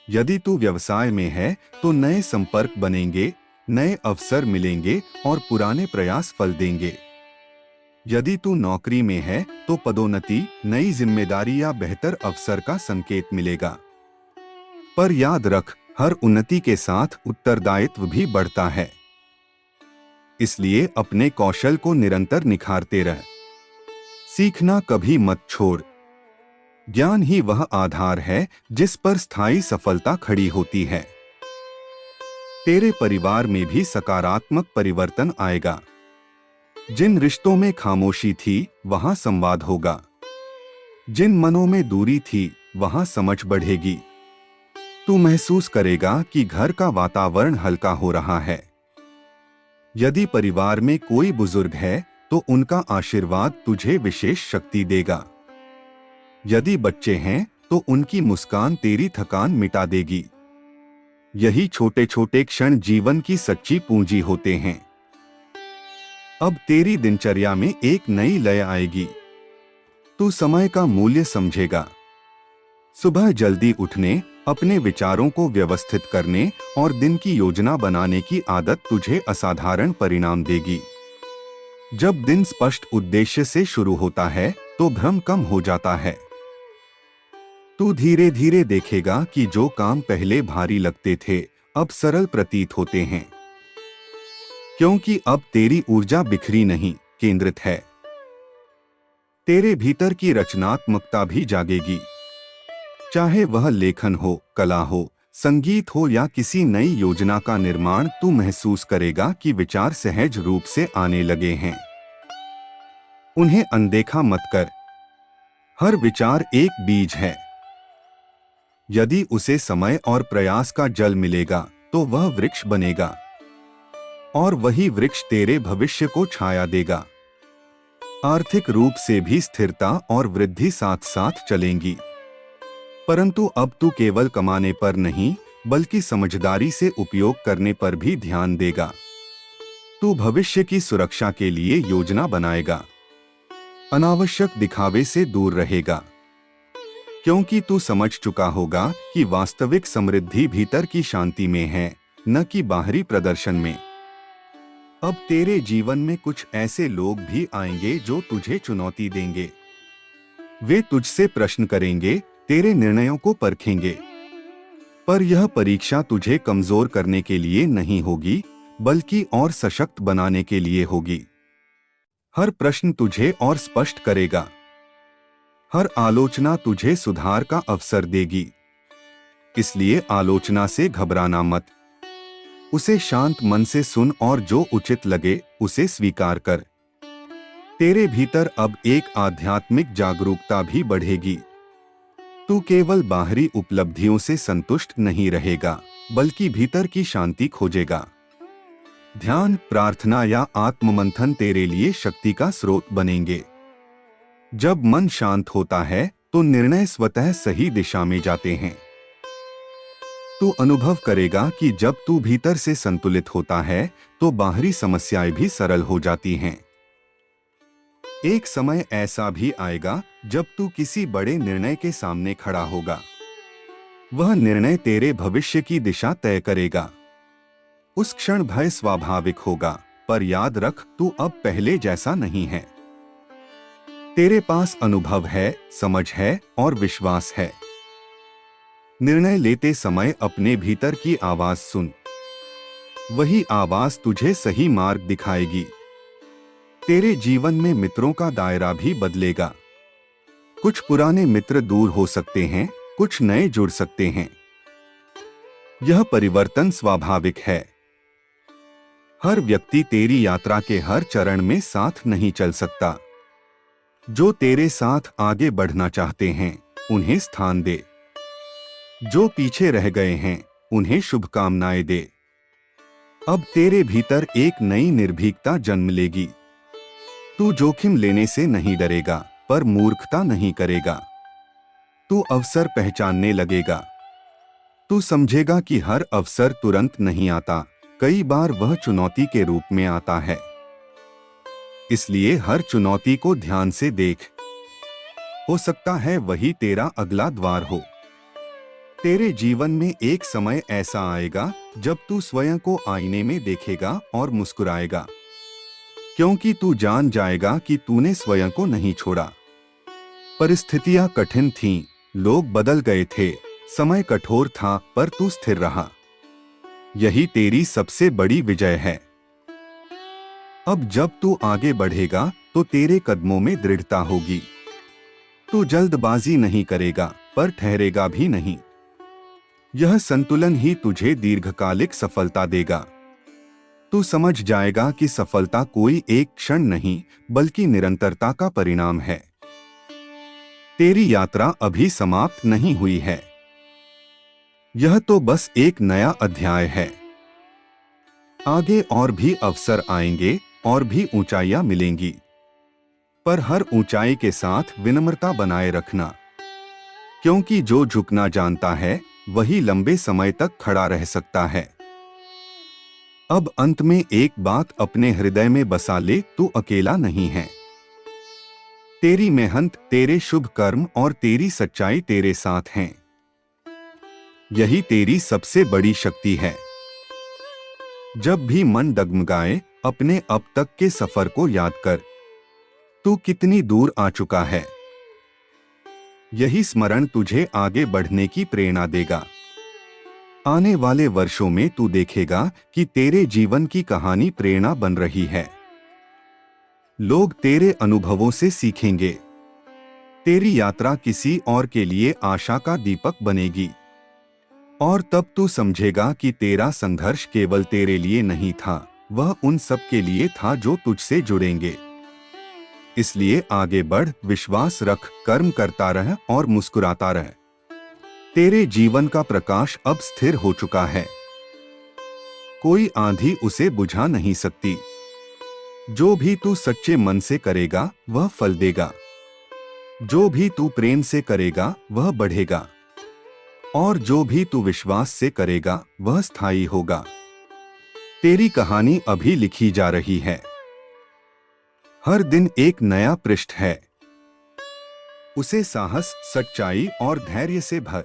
यदि तू व्यवसाय में है तो नए संपर्क बनेंगे, नए अवसर मिलेंगे और पुराने प्रयास फल देंगे। यदि तू नौकरी में है तो पदोन्नति, नई जिम्मेदारी या बेहतर अवसर का संकेत मिलेगा। पर याद रख, हर उन्नति के साथ उत्तरदायित्व भी बढ़ता है। इसलिए अपने कौशल को निरंतर निखारते रह। सीखना कभी मत छोड़। ज्ञान ही वह आधार है जिस पर स्थायी सफलता खड़ी होती है। तेरे परिवार में भी सकारात्मक परिवर्तन आएगा। जिन रिश्तों में खामोशी थी वहां संवाद होगा। जिन मनों में दूरी थी वहां समझ बढ़ेगी। तू महसूस करेगा कि घर का वातावरण हल्का हो रहा है। यदि परिवार में कोई बुजुर्ग है तो उनका आशीर्वाद तुझे विशेष शक्ति देगा। यदि बच्चे हैं तो उनकी मुस्कान तेरी थकान मिटा देगी। यही छोटे छोटे क्षण जीवन की सच्ची पूंजी होते हैं। अब तेरी दिनचर्या में एक नई लय आएगी। तू समय का मूल्य समझेगा। सुबह जल्दी उठने, अपने विचारों को व्यवस्थित करने और दिन की योजना बनाने की आदत तुझे असाधारण परिणाम देगी। जब दिन स्पष्ट उद्देश्य से शुरू होता है तो भ्रम कम हो जाता है। तू धीरे धीरे देखेगा कि जो काम पहले भारी लगते थे अब सरल प्रतीत होते हैं, क्योंकि अब तेरी ऊर्जा बिखरी नहीं, केंद्रित है। तेरे भीतर की रचनात्मकता भी जागेगी। चाहे वह लेखन हो, कला हो, संगीत हो या किसी नई योजना का निर्माण, तू महसूस करेगा कि विचार सहज रूप से आने लगे हैं। उन्हें अनदेखा मत कर। हर विचार एक बीज है। यदि उसे समय और प्रयास का जल मिलेगा तो वह वृक्ष बनेगा और वही वृक्ष तेरे भविष्य को छाया देगा। आर्थिक रूप से भी स्थिरता और वृद्धि साथ साथ चलेंगी। परंतु अब तू केवल कमाने पर नहीं बल्कि समझदारी से उपयोग करने पर भी ध्यान देगा। तू भविष्य की सुरक्षा के लिए योजना बनाएगा। अनावश्यक दिखावे से दूर रहेगा, क्योंकि तू समझ चुका होगा कि वास्तविक समृद्धि भीतर की शांति में है, न कि बाहरी प्रदर्शन में। अब तेरे जीवन में कुछ ऐसे लोग भी आएंगे जो तुझे चुनौती देंगे। वे तुझसे प्रश्न करेंगे, तेरे निर्णयों को परखेंगे। पर यह परीक्षा तुझे कमजोर करने के लिए नहीं होगी, बल्कि और सशक्त बनाने के लिए होगी। हर प्रश्न तुझे और स्पष्ट करेगा। हर आलोचना तुझे सुधार का अवसर देगी। इसलिए आलोचना से घबराना मत। उसे शांत मन से सुन और जो उचित लगे उसे स्वीकार कर। तेरे भीतर अब एक आध्यात्मिक जागरूकता भी बढ़ेगी। तू केवल बाहरी उपलब्धियों से संतुष्ट नहीं रहेगा, बल्कि भीतर की शांति खोजेगा। ध्यान, प्रार्थना या आत्ममंथन तेरे लिए शक्ति का स्रोत बनेंगे। जब मन शांत होता है तो निर्णय स्वतः सही दिशा में जाते हैं। तू अनुभव करेगा कि जब तू भीतर से संतुलित होता है तो बाहरी समस्याएं भी सरल हो जाती हैं। एक समय ऐसा भी आएगा जब तू किसी बड़े निर्णय के सामने खड़ा होगा। वह निर्णय तेरे भविष्य की दिशा तय करेगा। उस क्षण भय स्वाभाविक होगा, पर याद रख, तू अब पहले जैसा नहीं है। तेरे पास अनुभव है, समझ है और विश्वास है। निर्णय लेते समय अपने भीतर की आवाज सुन। वही आवाज तुझे सही मार्ग दिखाएगी। तेरे जीवन में मित्रों का दायरा भी बदलेगा। कुछ पुराने मित्र दूर हो सकते हैं, कुछ नए जुड़ सकते हैं। यह परिवर्तन स्वाभाविक है। हर व्यक्ति तेरी यात्रा के हर चरण में साथ नहीं चल सकता। जो तेरे साथ आगे बढ़ना चाहते हैं उन्हें स्थान दे। जो पीछे रह गए हैं उन्हें शुभकामनाएं दे। अब तेरे भीतर एक नई निर्भीकता जन्म लेगी। तू जोखिम लेने से नहीं डरेगा, पर मूर्खता नहीं करेगा। तू अवसर पहचानने लगेगा। तू समझेगा कि हर अवसर तुरंत नहीं आता, कई बार वह चुनौती के रूप में आता है। इसलिए हर चुनौती को ध्यान से देख। हो सकता है वही तेरा अगला द्वार हो। तेरे जीवन में एक समय ऐसा आएगा जब तू स्वयं को आईने में देखेगा और मुस्कुराएगा। क्योंकि तू जान जाएगा कि तूने स्वयं को नहीं छोड़ा। परिस्थितियां कठिन थीं, लोग बदल गए थे, समय कठोर था, पर तू स्थिर रहा। यही तेरी सबसे बड़ी विजय है। अब जब तू आगे बढ़ेगा तो तेरे कदमों में दृढ़ता होगी। तू जल्दबाजी नहीं करेगा, पर ठहरेगा भी नहीं। यह संतुलन ही तुझे दीर्घकालिक सफलता देगा। तू समझ जाएगा कि सफलता कोई एक क्षण नहीं, बल्कि निरंतरता का परिणाम है। तेरी यात्रा अभी समाप्त नहीं हुई है। यह तो बस एक नया अध्याय है। आगे और भी अवसर आएंगे और भी ऊंचाइयां मिलेंगी, पर हर ऊंचाई के साथ विनम्रता बनाए रखना, क्योंकि जो झुकना जानता है वही लंबे समय तक खड़ा रह सकता है। अब अंत में एक बात अपने हृदय में बसा ले, तू अकेला नहीं है। तेरी मेहनत, तेरे शुभ कर्म और तेरी सच्चाई तेरे साथ हैं। यही तेरी सबसे बड़ी शक्ति है। जब भी मन डगमगाए, अपने अब तक के सफर को याद कर। तू कितनी दूर आ चुका है। यही स्मरण तुझे आगे बढ़ने की प्रेरणा देगा। आने वाले वर्षों में तू देखेगा कि तेरे जीवन की कहानी प्रेरणा बन रही है। लोग तेरे अनुभवों से सीखेंगे। तेरी यात्रा किसी और के लिए आशा का दीपक बनेगी। और तब तू समझेगा कि तेरा संघर्ष केवल तेरे लिए नहीं था, वह उन सब के लिए था जो तुझसे जुड़ेंगे। इसलिए आगे बढ़, विश्वास रख, कर्म करता रह और मुस्कुराता रह। तेरे जीवन का प्रकाश अब स्थिर हो चुका है। कोई आंधी उसे बुझा नहीं सकती। जो भी तू सच्चे मन से करेगा वह फल देगा। जो भी तू प्रेम से करेगा वह बढ़ेगा। और जो भी तू विश्वास से करेगा वह स्थायी होगा। तेरी कहानी अभी लिखी जा रही है। हर दिन एक नया पृष्ठ है। उसे साहस, सच्चाई और धैर्य से भर।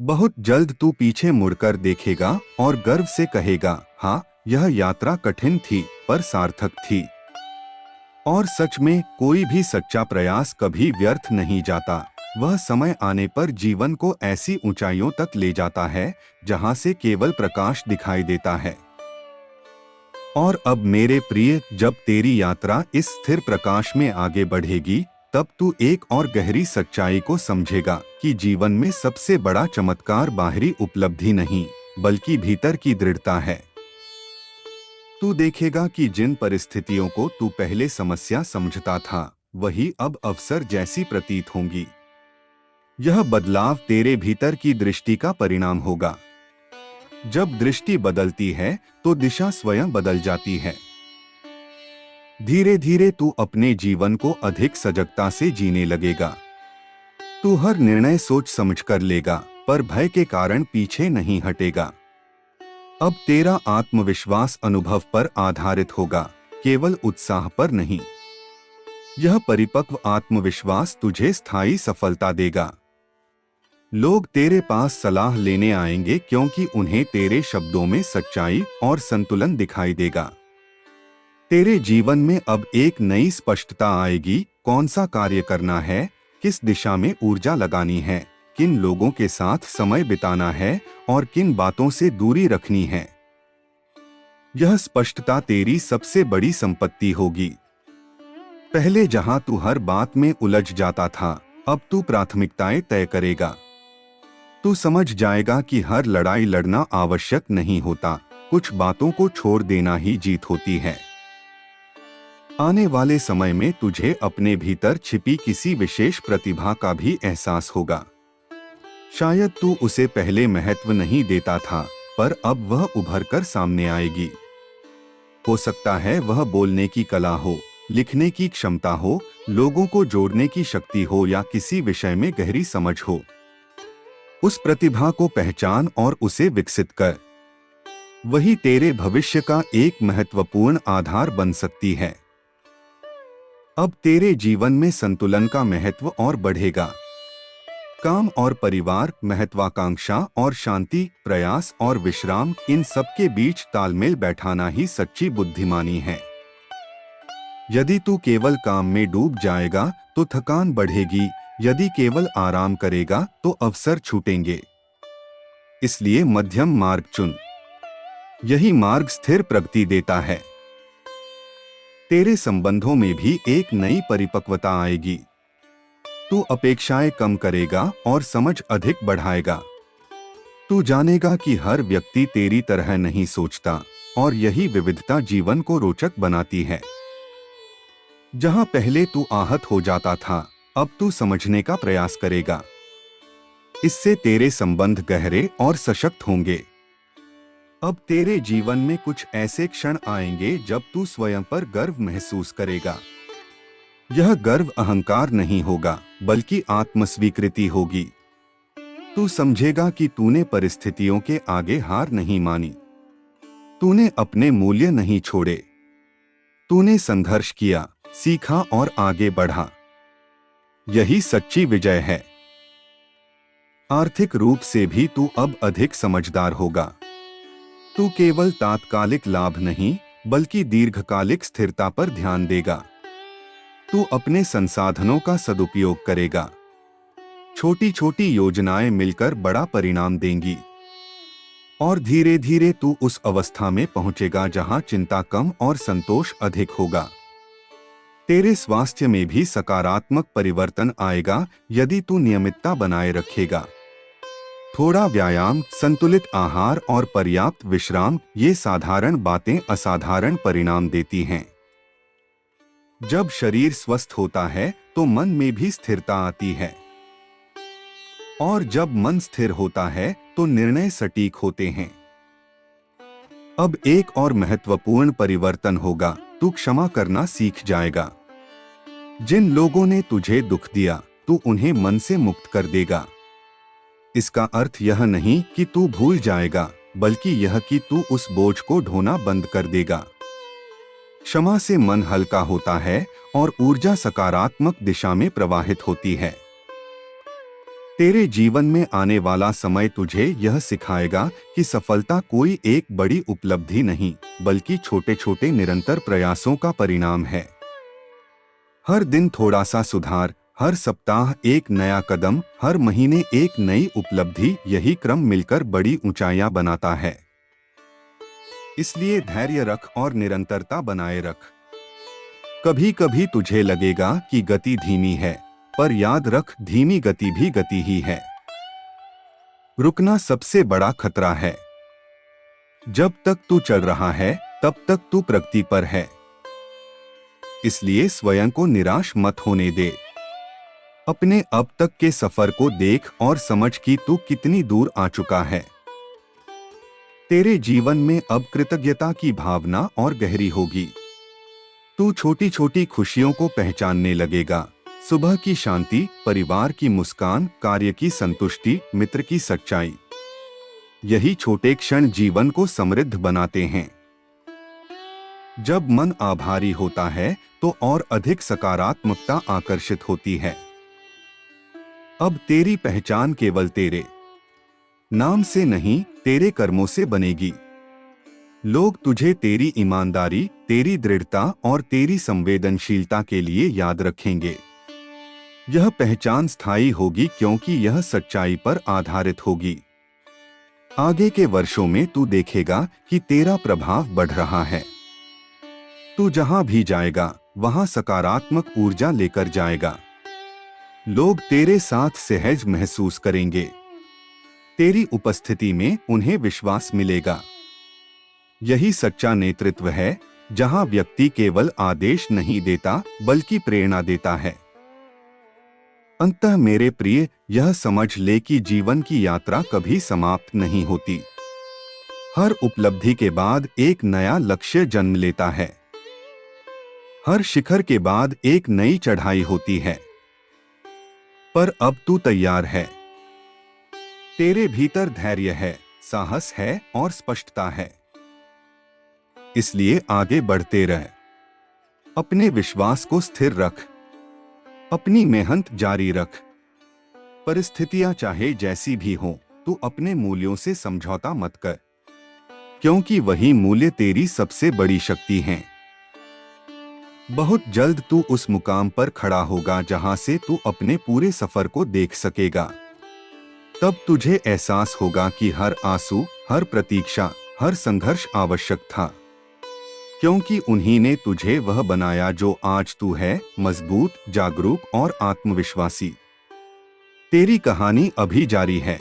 बहुत जल्द तू पीछे मुड़कर देखेगा और गर्व से कहेगा, हाँ, यह यात्रा कठिन थी पर सार्थक थी। और सच में कोई भी सच्चा प्रयास कभी व्यर्थ नहीं जाता। वह समय आने पर जीवन को ऐसी ऊंचाइयों तक ले जाता है जहां से केवल प्रकाश दिखाई देता है। और अब मेरे प्रिय, जब तेरी यात्रा इस स्थिर प्रकाश में आगे बढ़ेगी, तब तू एक और गहरी सच्चाई को समझेगा कि जीवन में सबसे बड़ा चमत्कार बाहरी उपलब्धि नहीं, बल्कि भीतर की दृढ़ता है। तू देखेगा कि जिन परिस्थितियों को तू पहले समस्या समझता था, वही अब अवसर जैसी प्रतीत होंगी। यह बदलाव तेरे भीतर की दृष्टि का परिणाम होगा। जब दृष्टि बदलती है तो दिशा स्वयं बदल जाती है। धीरे धीरे तू अपने जीवन को अधिक सजगता से जीने लगेगा। तू हर निर्णय सोच समझ कर लेगा, पर भय के कारण पीछे नहीं हटेगा। अब तेरा आत्मविश्वास अनुभव पर आधारित होगा, केवल उत्साह पर नहीं। यह परिपक्व आत्मविश्वास तुझे स्थायी सफलता देगा। लोग तेरे पास सलाह लेने आएंगे क्योंकि उन्हें तेरे शब्दों में सच्चाई और संतुलन दिखाई देगा। तेरे जीवन में अब एक नई स्पष्टता आएगी। कौन सा कार्य करना है, किस दिशा में ऊर्जा लगानी है, किन लोगों के साथ समय बिताना है और किन बातों से दूरी रखनी है। यह स्पष्टता तेरी सबसे बड़ी संपत्ति होगी। पहले जहां तू हर बात में उलझ जाता था, अब तू प्राथमिकताएं तय करेगा। तू समझ जाएगा कि हर लड़ाई लड़ना आवश्यक नहीं होता, कुछ बातों को छोड़ देना ही जीत होती है। आने वाले समय में तुझे अपने भीतर छिपी किसी विशेष प्रतिभा का भी एहसास होगा। शायद तू उसे पहले महत्व नहीं देता था, पर अब वह उभर कर सामने आएगी। हो सकता है वह बोलने की कला हो, लिखने की क्षमता हो, लोगों को जोड़ने की शक्ति हो या किसी विषय में गहरी समझ हो। उस प्रतिभा को पहचान और उसे विकसित कर। वही तेरे भविष्य का एक महत्वपूर्ण आधार बन सकती है। अब तेरे जीवन में संतुलन का महत्व और बढ़ेगा। काम और परिवार, महत्वाकांक्षा और शांति, प्रयास और विश्राम, इन सब के बीच तालमेल बैठाना ही सच्ची बुद्धिमानी है। यदि तू केवल काम में डूब जाएगा तो थकान बढ़ेगी, यदि केवल आराम करेगा तो अवसर छूटेंगे। इसलिए मध्यम मार्ग चुन। यही मार्ग स्थिर प्रगति देता है। तेरे संबंधों में भी एक नई परिपक्वता आएगी। तू अपेक्षाएं कम करेगा और समझ अधिक बढ़ाएगा। तू जानेगा कि हर व्यक्ति तेरी तरह नहीं सोचता और यही विविधता जीवन को रोचक बनाती है। जहां पहले तू आहत हो जाता था, अब तू समझने का प्रयास करेगा। इससे तेरे संबंध गहरे और सशक्त होंगे। अब तेरे जीवन में कुछ ऐसे क्षण आएंगे जब तू स्वयं पर गर्व महसूस करेगा। यह गर्व अहंकार नहीं होगा, बल्कि आत्मस्वीकृति होगी। तू समझेगा कि तूने परिस्थितियों के आगे हार नहीं मानी। तूने अपने मूल्य नहीं छोड़े। तूने संघर्ष किया, सीखा और आगे बढ़ा। यही सच्ची विजय है। आर्थिक रूप से भी तू अब अधिक समझदार होगा। तू केवल तात्कालिक लाभ नहीं, बल्कि दीर्घकालिक स्थिरता पर ध्यान देगा। तू अपने संसाधनों का सदुपयोग करेगा। छोटी छोटी योजनाएं मिलकर बड़ा परिणाम देंगी। और धीरे धीरे तू उस अवस्था में पहुंचेगा जहां चिंता कम और संतोष अधिक होगा। तेरे स्वास्थ्य में भी सकारात्मक परिवर्तन आएगा यदि तू नियमितता बनाए रखेगा। थोड़ा व्यायाम, संतुलित आहार और पर्याप्त विश्राम, ये साधारण बातें असाधारण परिणाम देती हैं। जब शरीर स्वस्थ होता है तो मन में भी स्थिरता आती है। और जब मन स्थिर होता है तो निर्णय सटीक होते हैं। अब एक और महत्वपूर्ण परिवर्तन होगा, तू क्षमा करना सीख जाएगा। जिन लोगों ने तुझे दुख दिया, तू उन्हें मन से मुक्त कर देगा। इसका अर्थ यह नहीं कि तू भूल जाएगा, बल्कि यह कि तू उस बोझ को ढोना बंद कर देगा। क्षमा से मन हल्का होता है और ऊर्जा सकारात्मक दिशा में प्रवाहित होती है। तेरे जीवन में आने वाला समय तुझे यह सिखाएगा कि सफलता कोई एक बड़ी उपलब्धि नहीं, बल्कि छोटे छोटे निरंतर प्रयासों का परिणाम है। हर दिन थोड़ा सा सुधार, हर सप्ताह एक नया कदम, हर महीने एक नई उपलब्धि, यही क्रम मिलकर बड़ी ऊंचाइयां बनाता है। इसलिए धैर्य रख और निरंतरता बनाए रख। कभी कभी तुझे लगेगा कि गति धीमी है, पर याद रख, धीमी गति भी गति ही है। रुकना सबसे बड़ा खतरा है। जब तक तू चल रहा है, तब तक तू प्रगति पर है। इसलिए स्वयं को निराश मत होने दे। अपने अब तक के सफर को देख और समझ कि तू कितनी दूर आ चुका है। तेरे जीवन में अब कृतज्ञता की भावना और गहरी होगी। तू छोटी छोटी खुशियों को पहचानने लगेगा। सुबह की शांति, परिवार की मुस्कान, कार्य की संतुष्टि, मित्र की सच्चाई। यही छोटे क्षण जीवन को समृद्ध बनाते हैं। जब मन आभारी होता है तो और अधिक सकारात्मकता आकर्षित होती है। अब तेरी पहचान केवल तेरे नाम से नहीं, तेरे कर्मों से बनेगी। लोग तुझे तेरी ईमानदारी, तेरी दृढ़ता और तेरी संवेदनशीलता के लिए याद रखेंगे। यह पहचान स्थायी होगी क्योंकि यह सच्चाई पर आधारित होगी। आगे के वर्षों में तू देखेगा कि तेरा प्रभाव बढ़ रहा है। तू जहां भी जाएगा, वहां सकारात्मक ऊर्जा लेकर जाएगा। लोग तेरे साथ सहज महसूस करेंगे। तेरी उपस्थिति में उन्हें विश्वास मिलेगा। यही सच्चा नेतृत्व है, जहां व्यक्ति केवल आदेश नहीं देता, बल्कि प्रेरणा देता है। अंततः मेरे प्रिय, यह समझ ले कि जीवन की यात्रा कभी समाप्त नहीं होती। हर उपलब्धि के बाद एक नया लक्ष्य जन्म लेता है। हर शिखर के बाद एक नई चढ़ाई होती है। पर अब तू तैयार है। तेरे भीतर धैर्य है, साहस है और स्पष्टता है। इसलिए आगे बढ़ते रह। अपने विश्वास को स्थिर रख। अपनी मेहनत जारी रख। परिस्थितियां चाहे जैसी भी हों, तू अपने मूल्यों से समझौता मत कर, क्योंकि वही मूल्य तेरी सबसे बड़ी शक्ति हैं। बहुत जल्द तू उस मुकाम पर खड़ा होगा जहां से तू अपने पूरे सफर को देख सकेगा। तब तुझे एहसास होगा कि हर आंसू, हर प्रतीक्षा, हर संघर्ष आवश्यक था, क्योंकि उन्हीं ने तुझे वह बनाया जो आज तू है, मजबूत, जागरूक और आत्मविश्वासी। तेरी कहानी अभी जारी है।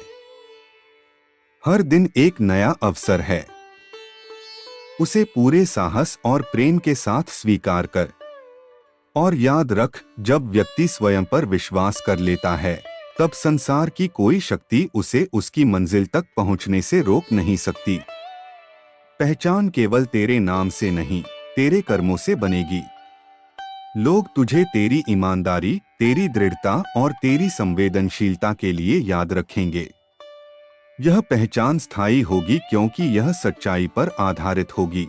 हर दिन एक नया अवसर है। उसे पूरे साहस और प्रेम के साथ स्वीकार कर। और याद रख, जब व्यक्ति स्वयं पर विश्वास कर लेता है, तब संसार की कोई शक्ति उसे उसकी मंजिल तक पहुंचने से रोक नहीं सकती। पहचान केवल तेरे नाम से नहीं, तेरे कर्मों से बनेगी। लोग तुझे तेरी ईमानदारी, तेरी दृढ़ता और तेरी संवेदनशीलता के लिए याद रखेंगे। यह पहचान स्थायी होगी क्योंकि यह सच्चाई पर आधारित होगी।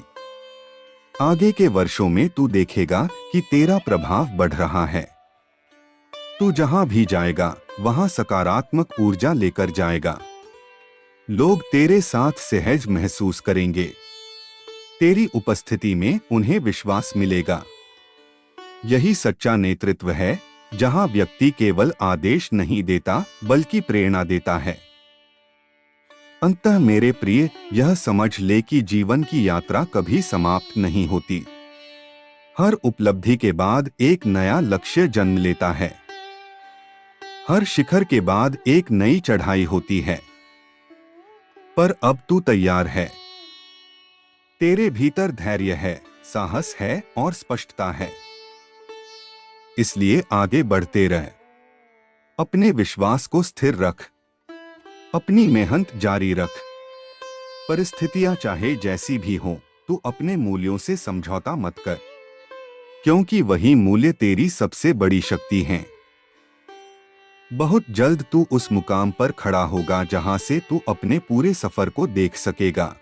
आगे के वर्षों में तू देखेगा कि तेरा प्रभाव बढ़ रहा है। तू जहां भी जाएगा, वहां सकारात्मक ऊर्जा लेकर जाएगा। लोग तेरे साथ सहज महसूस करेंगे। तेरी उपस्थिति में उन्हें विश्वास मिलेगा। यही सच्चा नेतृत्व है, जहां व्यक्ति केवल आदेश नहीं देता बल्कि प्रेरणा देता है। अंततः मेरे प्रिय, यह समझ ले कि जीवन की यात्रा कभी समाप्त नहीं होती। हर उपलब्धि के बाद एक नया लक्ष्य जन्म लेता है। हर शिखर के बाद एक नई चढ़ाई होती है। पर अब तू तैयार है। तेरे भीतर धैर्य है, साहस है और स्पष्टता है। इसलिए आगे बढ़ते रह। अपने विश्वास को स्थिर रख। अपनी मेहनत जारी रख। परिस्थितियां चाहे जैसी भी हों, तू अपने मूल्यों से समझौता मत कर, क्योंकि वही मूल्य तेरी सबसे बड़ी शक्ति हैं। बहुत जल्द तू उस मुकाम पर खड़ा होगा जहां से तू अपने पूरे सफर को देख सकेगा।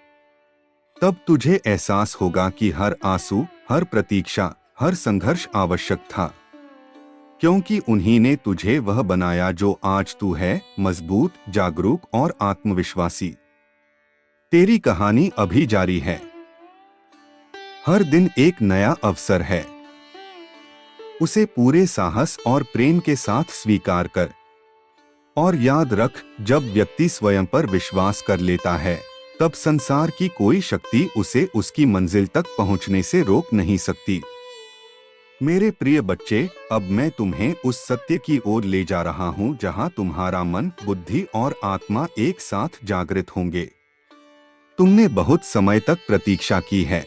तब तुझे एहसास होगा कि हर आंसू, हर प्रतीक्षा, हर संघर्ष आवश्यक था, क्योंकि उन्हीं ने तुझे वह बनाया जो आज तू है, मजबूत, जागरूक और आत्मविश्वासी। तेरी कहानी अभी जारी है। हर दिन एक नया अवसर है। उसे पूरे साहस और प्रेम के साथ स्वीकार कर। और याद रख, जब व्यक्ति स्वयं पर विश्वास कर लेता है, तब संसार की कोई शक्ति उसे उसकी मंजिल तक पहुंचने से रोक नहीं सकती। मेरे प्रिय बच्चे, अब मैं तुम्हें उस सत्य की ओर ले जा रहा हूं जहां तुम्हारा मन, बुद्धि और आत्मा एक साथ जागृत होंगे। तुमने बहुत समय तक प्रतीक्षा की है।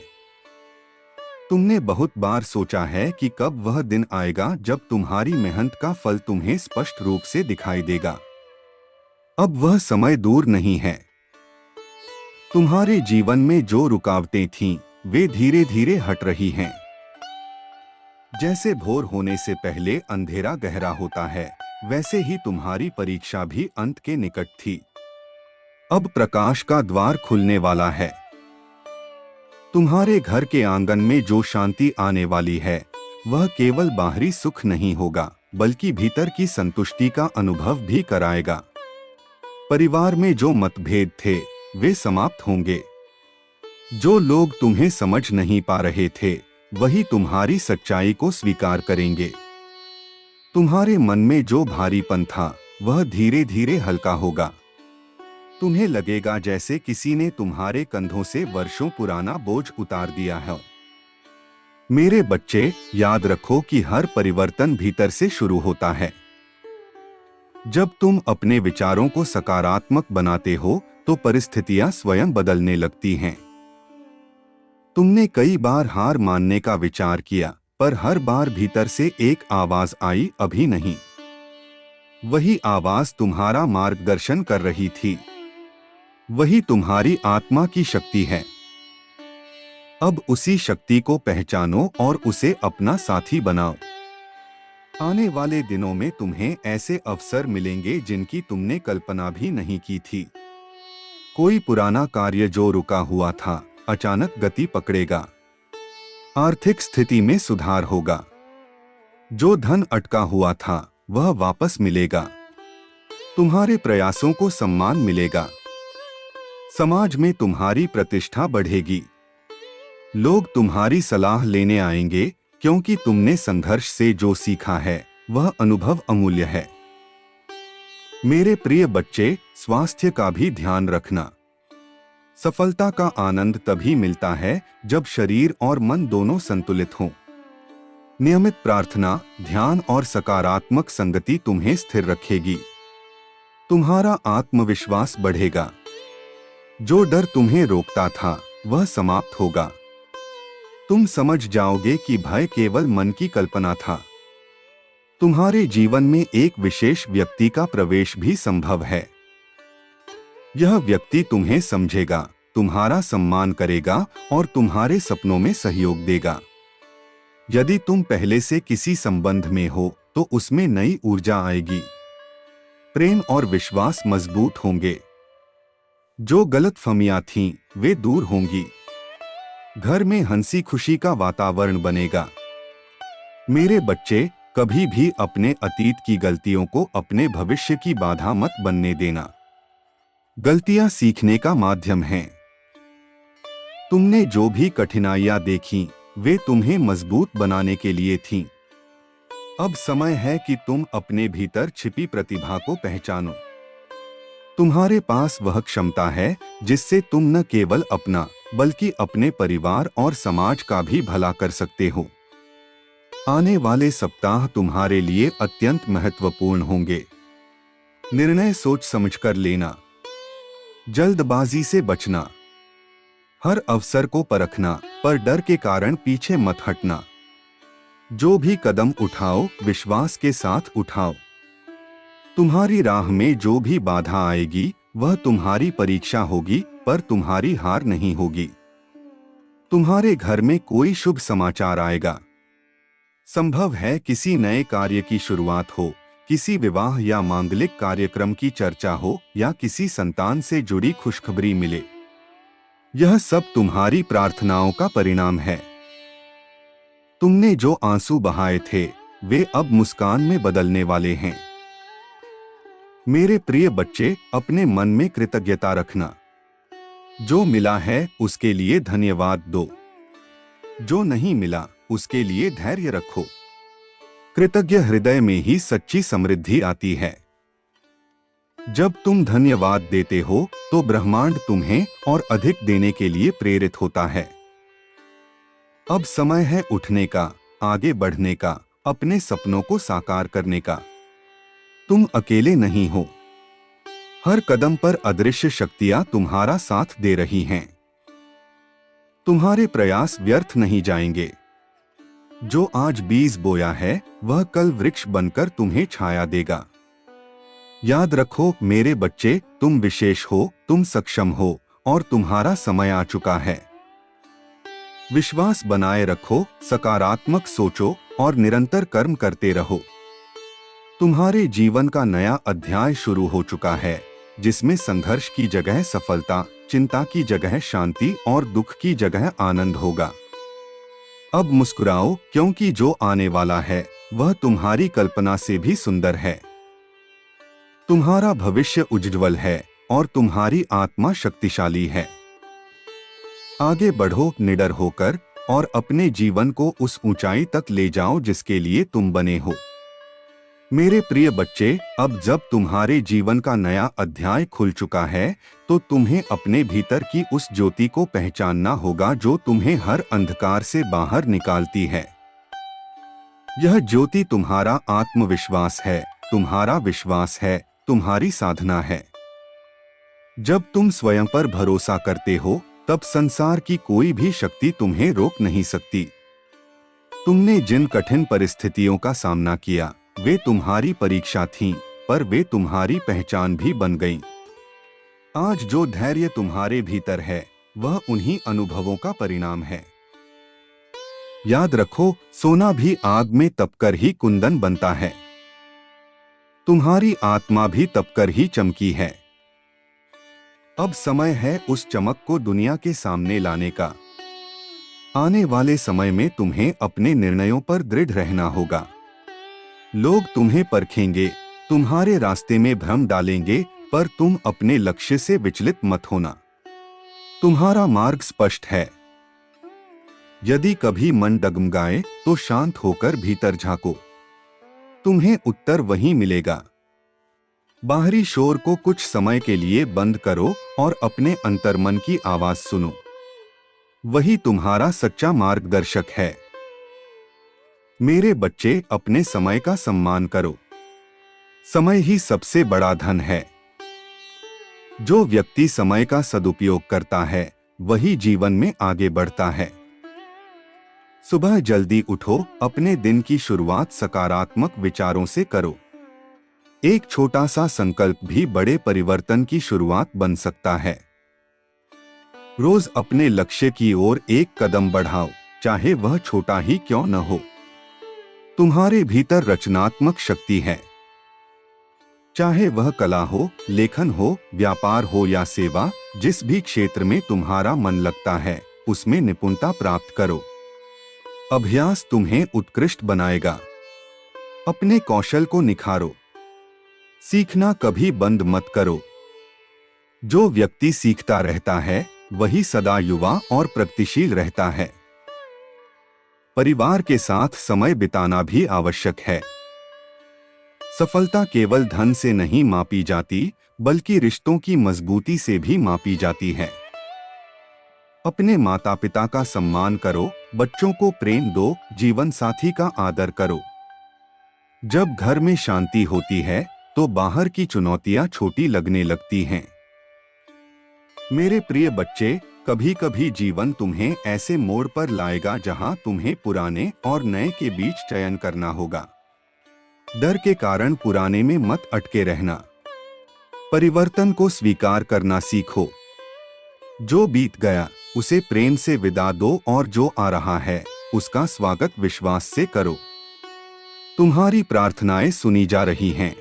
तुमने बहुत बार सोचा है कि कब वह दिन आएगा जब तुम्हारी मेहनत का फल तुम्हें स्पष्ट रूप से दिखाई देगा। अब वह समय दूर नहीं है। तुम्हारे जीवन में जो रुकावटें थीं, वे धीरे धीरे हट रही हैं। जैसे भोर होने से पहले अंधेरा गहरा होता है, वैसे ही तुम्हारी परीक्षा भी अंत के निकट थी। अब प्रकाश का द्वार खुलने वाला है। तुम्हारे घर के आंगन में जो शांति आने वाली है, वह केवल बाहरी सुख नहीं होगा, बल्कि भीतर की संतुष्टि का अनुभव भी कराएगा। परिवार में जो मतभेद थे, वे समाप्त होंगे। जो लोग तुम्हें समझ नहीं पा रहे थे, वही तुम्हारी सच्चाई को स्वीकार करेंगे। तुम्हारे मन में जो भारीपन था, वह धीरे धीरे हल्का होगा। तुम्हें लगेगा जैसे किसी ने तुम्हारे कंधों से वर्षों पुराना बोझ उतार दिया है। मेरे बच्चे, याद रखो कि हर परिवर्तन भीतर से शुरू होता है। जब तुम अपने विचारों को सकारात्मक बनाते हो, तो परिस्थितियां स्वयं बदलने लगती हैं। तुमने कई बार हार मानने का विचार किया, पर हर बार भीतर से एक आवाज आई, अभी नहीं। वही आवाज तुम्हारा मार्गदर्शन कर रही थी। वही तुम्हारी आत्मा की शक्ति है। अब उसी शक्ति को पहचानो और उसे अपना साथी बनाओ। आने वाले दिनों में तुम्हें ऐसे अवसर मिलेंगे जिनकी तुमने कल्पना भी नहीं की थी। कोई पुराना कार्य जो रुका हुआ था, अचानक गति पकड़ेगा। आर्थिक स्थिति में सुधार होगा। जो धन अटका हुआ था, वह वापस मिलेगा। तुम्हारे प्रयासों को सम्मान मिलेगा। समाज में तुम्हारी प्रतिष्ठा बढ़ेगी। लोग तुम्हारी सलाह लेने आएंगे, क्योंकि तुमने संघर्ष से जो सीखा है वह अनुभव अमूल्य है। मेरे प्रिय बच्चे, स्वास्थ्य का भी ध्यान रखना। सफलता का आनंद तभी मिलता है जब शरीर और मन दोनों संतुलित हों। नियमित प्रार्थना, ध्यान और सकारात्मक संगति तुम्हें स्थिर रखेगी। तुम्हारा आत्मविश्वास बढ़ेगा। जो डर तुम्हें रोकता था वह समाप्त होगा। तुम समझ जाओगे कि भय केवल मन की कल्पना था। तुम्हारे जीवन में एक विशेष व्यक्ति का प्रवेश भी संभव है। यह व्यक्ति तुम्हें समझेगा, तुम्हारा सम्मान करेगा और तुम्हारे सपनों में सहयोग देगा। यदि तुम पहले से किसी संबंध में हो तो उसमें नई ऊर्जा आएगी। प्रेम और विश्वास मजबूत होंगे। जो गलतफहमियां थीं, वे दूर होंगी। घर में हंसी खुशी का वातावरण बनेगा। मेरे बच्चे, कभी भी अपने अतीत की गलतियों को अपने भविष्य की बाधा मत बनने देना। गलतियां सीखने का माध्यम हैं। तुमने जो भी कठिनाइयां देखीं, वे तुम्हें मजबूत बनाने के लिए थीं। अब समय है कि तुम अपने भीतर छिपी प्रतिभा को पहचानो। तुम्हारे पास वह क्षमता है जिससे तुम न केवल अपना बल्कि अपने परिवार और समाज का भी भला कर सकते हो। आने वाले सप्ताह तुम्हारे लिए अत्यंत महत्वपूर्ण होंगे। निर्णय सोच समझकर लेना। जल्दबाजी से बचना। हर अवसर को परखना, पर डर के कारण पीछे मत हटना। जो भी कदम उठाओ, विश्वास के साथ उठाओ। तुम्हारी राह में जो भी बाधा आएगी वह तुम्हारी परीक्षा होगी, पर तुम्हारी हार नहीं होगी। तुम्हारे घर में कोई शुभ समाचार आएगा। संभव है किसी नए कार्य की शुरुआत हो, किसी विवाह या मांगलिक कार्यक्रम की चर्चा हो या किसी संतान से जुड़ी खुशखबरी मिले। यह सब तुम्हारी प्रार्थनाओं का परिणाम है। तुमने जो आंसू बहाए थे वे अब मुस्कान में बदलने वाले हैं। मेरे प्रिय बच्चे, अपने मन में कृतज्ञता रखना। जो मिला है उसके लिए धन्यवाद दो। जो नहीं मिला उसके लिए धैर्य रखो। कृतज्ञ हृदय में ही सच्ची समृद्धि आती है। जब तुम धन्यवाद देते हो तो ब्रह्मांड तुम्हें और अधिक देने के लिए प्रेरित होता है। अब समय है उठने का, आगे बढ़ने का, अपने सपनों को साकार करने का। तुम अकेले नहीं हो। हर कदम पर अदृश्य शक्तियां तुम्हारा साथ दे रही हैं। तुम्हारे प्रयास व्यर्थ नहीं जाएंगे। जो आज बीज बोया है वह कल वृक्ष बनकर तुम्हें छाया देगा। याद रखो मेरे बच्चे, तुम विशेष हो, तुम सक्षम हो और तुम्हारा समय आ चुका है। विश्वास बनाए रखो, सकारात्मक सोचो और निरंतर कर्म करते रहो। तुम्हारे जीवन का नया अध्याय शुरू हो चुका है, जिसमें संघर्ष की जगह सफलता, चिंता की जगह शांति और दुख की जगह आनंद होगा। अब मुस्कुराओ, क्योंकि जो आने वाला है वह तुम्हारी कल्पना से भी सुंदर है। तुम्हारा भविष्य उज्ज्वल है और तुम्हारी आत्मा शक्तिशाली है। आगे बढ़ो निडर होकर और अपने जीवन को उस ऊंचाई तक ले जाओ जिसके लिए तुम बने हो। मेरे प्रिय बच्चे, अब जब तुम्हारे जीवन का नया अध्याय खुल चुका है तो तुम्हें अपने भीतर की उस ज्योति को पहचानना होगा जो तुम्हें हर अंधकार से बाहर निकालती है। यह ज्योति तुम्हारा आत्मविश्वास है, तुम्हारा विश्वास है, तुम्हारी साधना है। जब तुम स्वयं पर भरोसा करते हो तब संसार की कोई भी शक्ति तुम्हें रोक नहीं सकती। तुमने जिन कठिन परिस्थितियों का सामना किया वे तुम्हारी परीक्षा थीं, पर वे तुम्हारी पहचान भी बन गईं। आज जो धैर्य तुम्हारे भीतर है वह उन्हीं अनुभवों का परिणाम है। याद रखो, सोना भी आग में तपकर ही कुंदन बनता है। तुम्हारी आत्मा भी तपकर ही चमकी है। अब समय है उस चमक को दुनिया के सामने लाने का। आने वाले समय में तुम्हें अपने निर्णयों पर दृढ़ रहना होगा। लोग तुम्हें परखेंगे, तुम्हारे रास्ते में भ्रम डालेंगे, पर तुम अपने लक्ष्य से विचलित मत होना। तुम्हारा मार्ग स्पष्ट है। यदि कभी मन डगमगाए तो शांत होकर भीतर झांको, तुम्हें उत्तर वहीं मिलेगा। बाहरी शोर को कुछ समय के लिए बंद करो और अपने अंतर्मन की आवाज सुनो, वही तुम्हारा सच्चा मार्गदर्शक है। मेरे बच्चे, अपने समय का सम्मान करो। समय ही सबसे बड़ा धन है। जो व्यक्ति समय का सदुपयोग करता है वही जीवन में आगे बढ़ता है। सुबह जल्दी उठो, अपने दिन की शुरुआत सकारात्मक विचारों से करो। एक छोटा सा संकल्प भी बड़े परिवर्तन की शुरुआत बन सकता है। रोज अपने लक्ष्य की ओर एक कदम बढ़ाओ, चाहे वह छोटा ही क्यों न हो। तुम्हारे भीतर रचनात्मक शक्ति है। चाहे वह कला हो, लेखन हो, व्यापार हो या सेवा, जिस भी क्षेत्र में तुम्हारा मन लगता है उसमें निपुणता प्राप्त करो। अभ्यास तुम्हें उत्कृष्ट बनाएगा। अपने कौशल को निखारो। सीखना कभी बंद मत करो। जो व्यक्ति सीखता रहता है वही सदा युवा और प्रगतिशील रहता है। परिवार के साथ समय बिताना भी आवश्यक है। सफलता केवल धन से नहीं मापी जाती, बल्कि रिश्तों की मजबूती से भी मापी जाती है। अपने माता पिता का सम्मान करो, बच्चों को प्रेम दो, जीवन साथी का आदर करो। जब घर में शांति होती है तो बाहर की चुनौतियां छोटी लगने लगती हैं। मेरे प्रिय बच्चे, कभी कभी जीवन तुम्हें ऐसे मोड़ पर लाएगा जहां तुम्हें पुराने और नए के बीच चयन करना होगा। डर के कारण पुराने में मत अटके रहना। परिवर्तन को स्वीकार करना सीखो। जो बीत गया उसे प्रेम से विदा दो और जो आ रहा है उसका स्वागत विश्वास से करो। तुम्हारी प्रार्थनाएं सुनी जा रही हैं।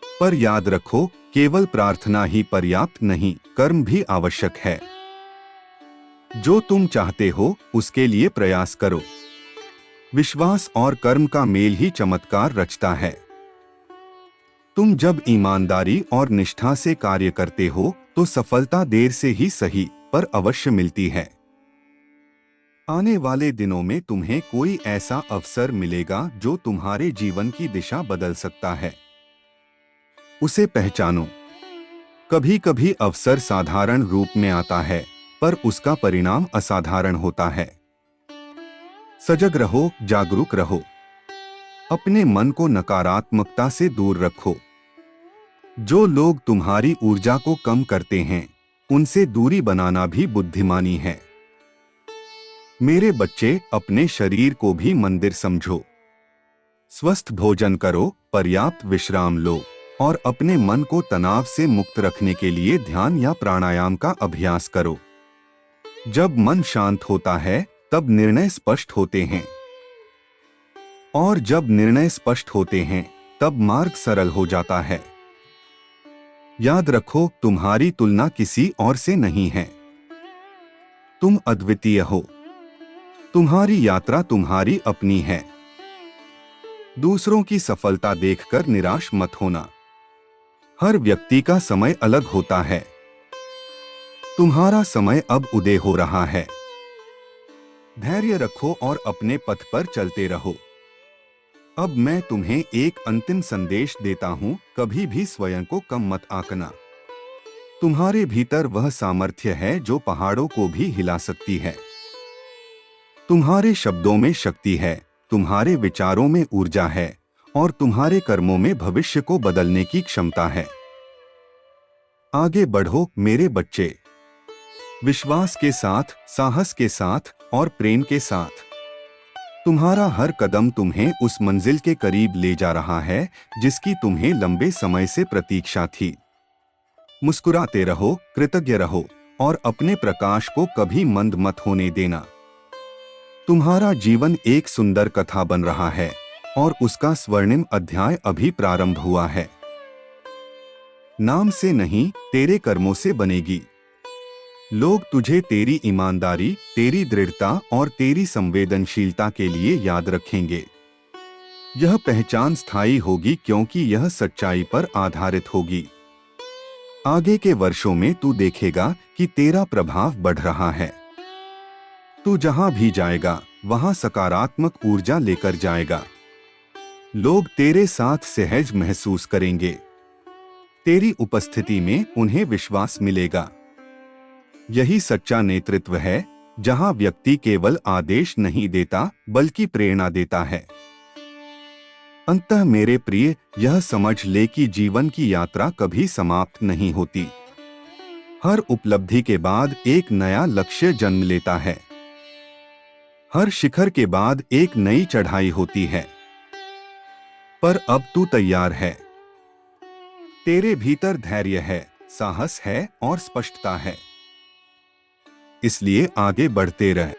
पर याद रखो, केवल प्रार्थना ही पर्याप्त नहीं, कर्म भी आवश्यक है। जो तुम चाहते हो उसके लिए प्रयास करो। विश्वास और कर्म का मेल ही चमत्कार रचता है। तुम जब ईमानदारी और निष्ठा से कार्य करते हो तो सफलता देर से ही सही पर अवश्य मिलती है। आने वाले दिनों में तुम्हें कोई ऐसा अवसर मिलेगा जो तुम्हारे जीवन की दिशा बदल सकता है। उसे पहचानो। कभी कभी अवसर साधारण रूप में आता है, पर उसका परिणाम असाधारण होता है। सजग रहो, जागरूक रहो। अपने मन को नकारात्मकता से दूर रखो। जो लोग तुम्हारी ऊर्जा को कम करते हैं उनसे दूरी बनाना भी बुद्धिमानी है। मेरे बच्चे, अपने शरीर को भी मंदिर समझो। स्वस्थ भोजन करो, पर्याप्त विश्राम लो और अपने मन को तनाव से मुक्त रखने के लिए ध्यान या प्राणायाम का अभ्यास करो। जब मन शांत होता है तब निर्णय स्पष्ट होते हैं, और जब निर्णय स्पष्ट होते हैं तब मार्ग सरल हो जाता है। याद रखो, तुम्हारी तुलना किसी और से नहीं है। तुम अद्वितीय हो। तुम्हारी यात्रा तुम्हारी अपनी है। दूसरों की सफलता देखकर निराश मत होना। हर व्यक्ति का समय अलग होता है। तुम्हारा समय अब उदय हो रहा है। धैर्य रखो और अपने पथ पर चलते रहो। अब मैं तुम्हें एक अंतिम संदेश देता हूं, कभी भी स्वयं को कम मत आंकना। तुम्हारे भीतर वह सामर्थ्य है जो पहाड़ों को भी हिला सकती है। तुम्हारे शब्दों में शक्ति है, तुम्हारे विचारों में ऊर्जा है और तुम्हारे कर्मों में भविष्य को बदलने की क्षमता है। आगे बढ़ो मेरे बच्चे, विश्वास के साथ, साहस के साथ और प्रेम के साथ। तुम्हारा हर कदम तुम्हें उस मंजिल के करीब ले जा रहा है जिसकी तुम्हें लंबे समय से प्रतीक्षा थी। मुस्कुराते रहो, कृतज्ञ रहो और अपने प्रकाश को कभी मंद मत होने देना। तुम्हारा जीवन एक सुंदर कथा बन रहा है और उसका स्वर्णिम अध्याय अभी प्रारंभ हुआ है। नाम से नहीं, तेरे कर्मों से बनेगी। लोग तुझे तेरी ईमानदारी, तेरी दृढ़ता और तेरी संवेदनशीलता के लिए याद रखेंगे। यह पहचान स्थायी होगी क्योंकि यह सच्चाई पर आधारित होगी। आगे के वर्षों में तू देखेगा कि तेरा प्रभाव बढ़ रहा है। तू जहां भी जाएगा वहां सकारात्मक ऊर्जा लेकर जाएगा। लोग तेरे साथ सहज महसूस करेंगे। तेरी उपस्थिति में उन्हें विश्वास मिलेगा। यही सच्चा नेतृत्व है, जहां व्यक्ति केवल आदेश नहीं देता बल्कि प्रेरणा देता है। अंततः मेरे प्रिय, यह समझ ले कि जीवन की यात्रा कभी समाप्त नहीं होती। हर उपलब्धि के बाद एक नया लक्ष्य जन्म लेता है। हर शिखर के बाद एक नई चढ़ाई होती है। पर अब तू तैयार है। तेरे भीतर धैर्य है, साहस है और स्पष्टता है। इसलिए आगे बढ़ते रह।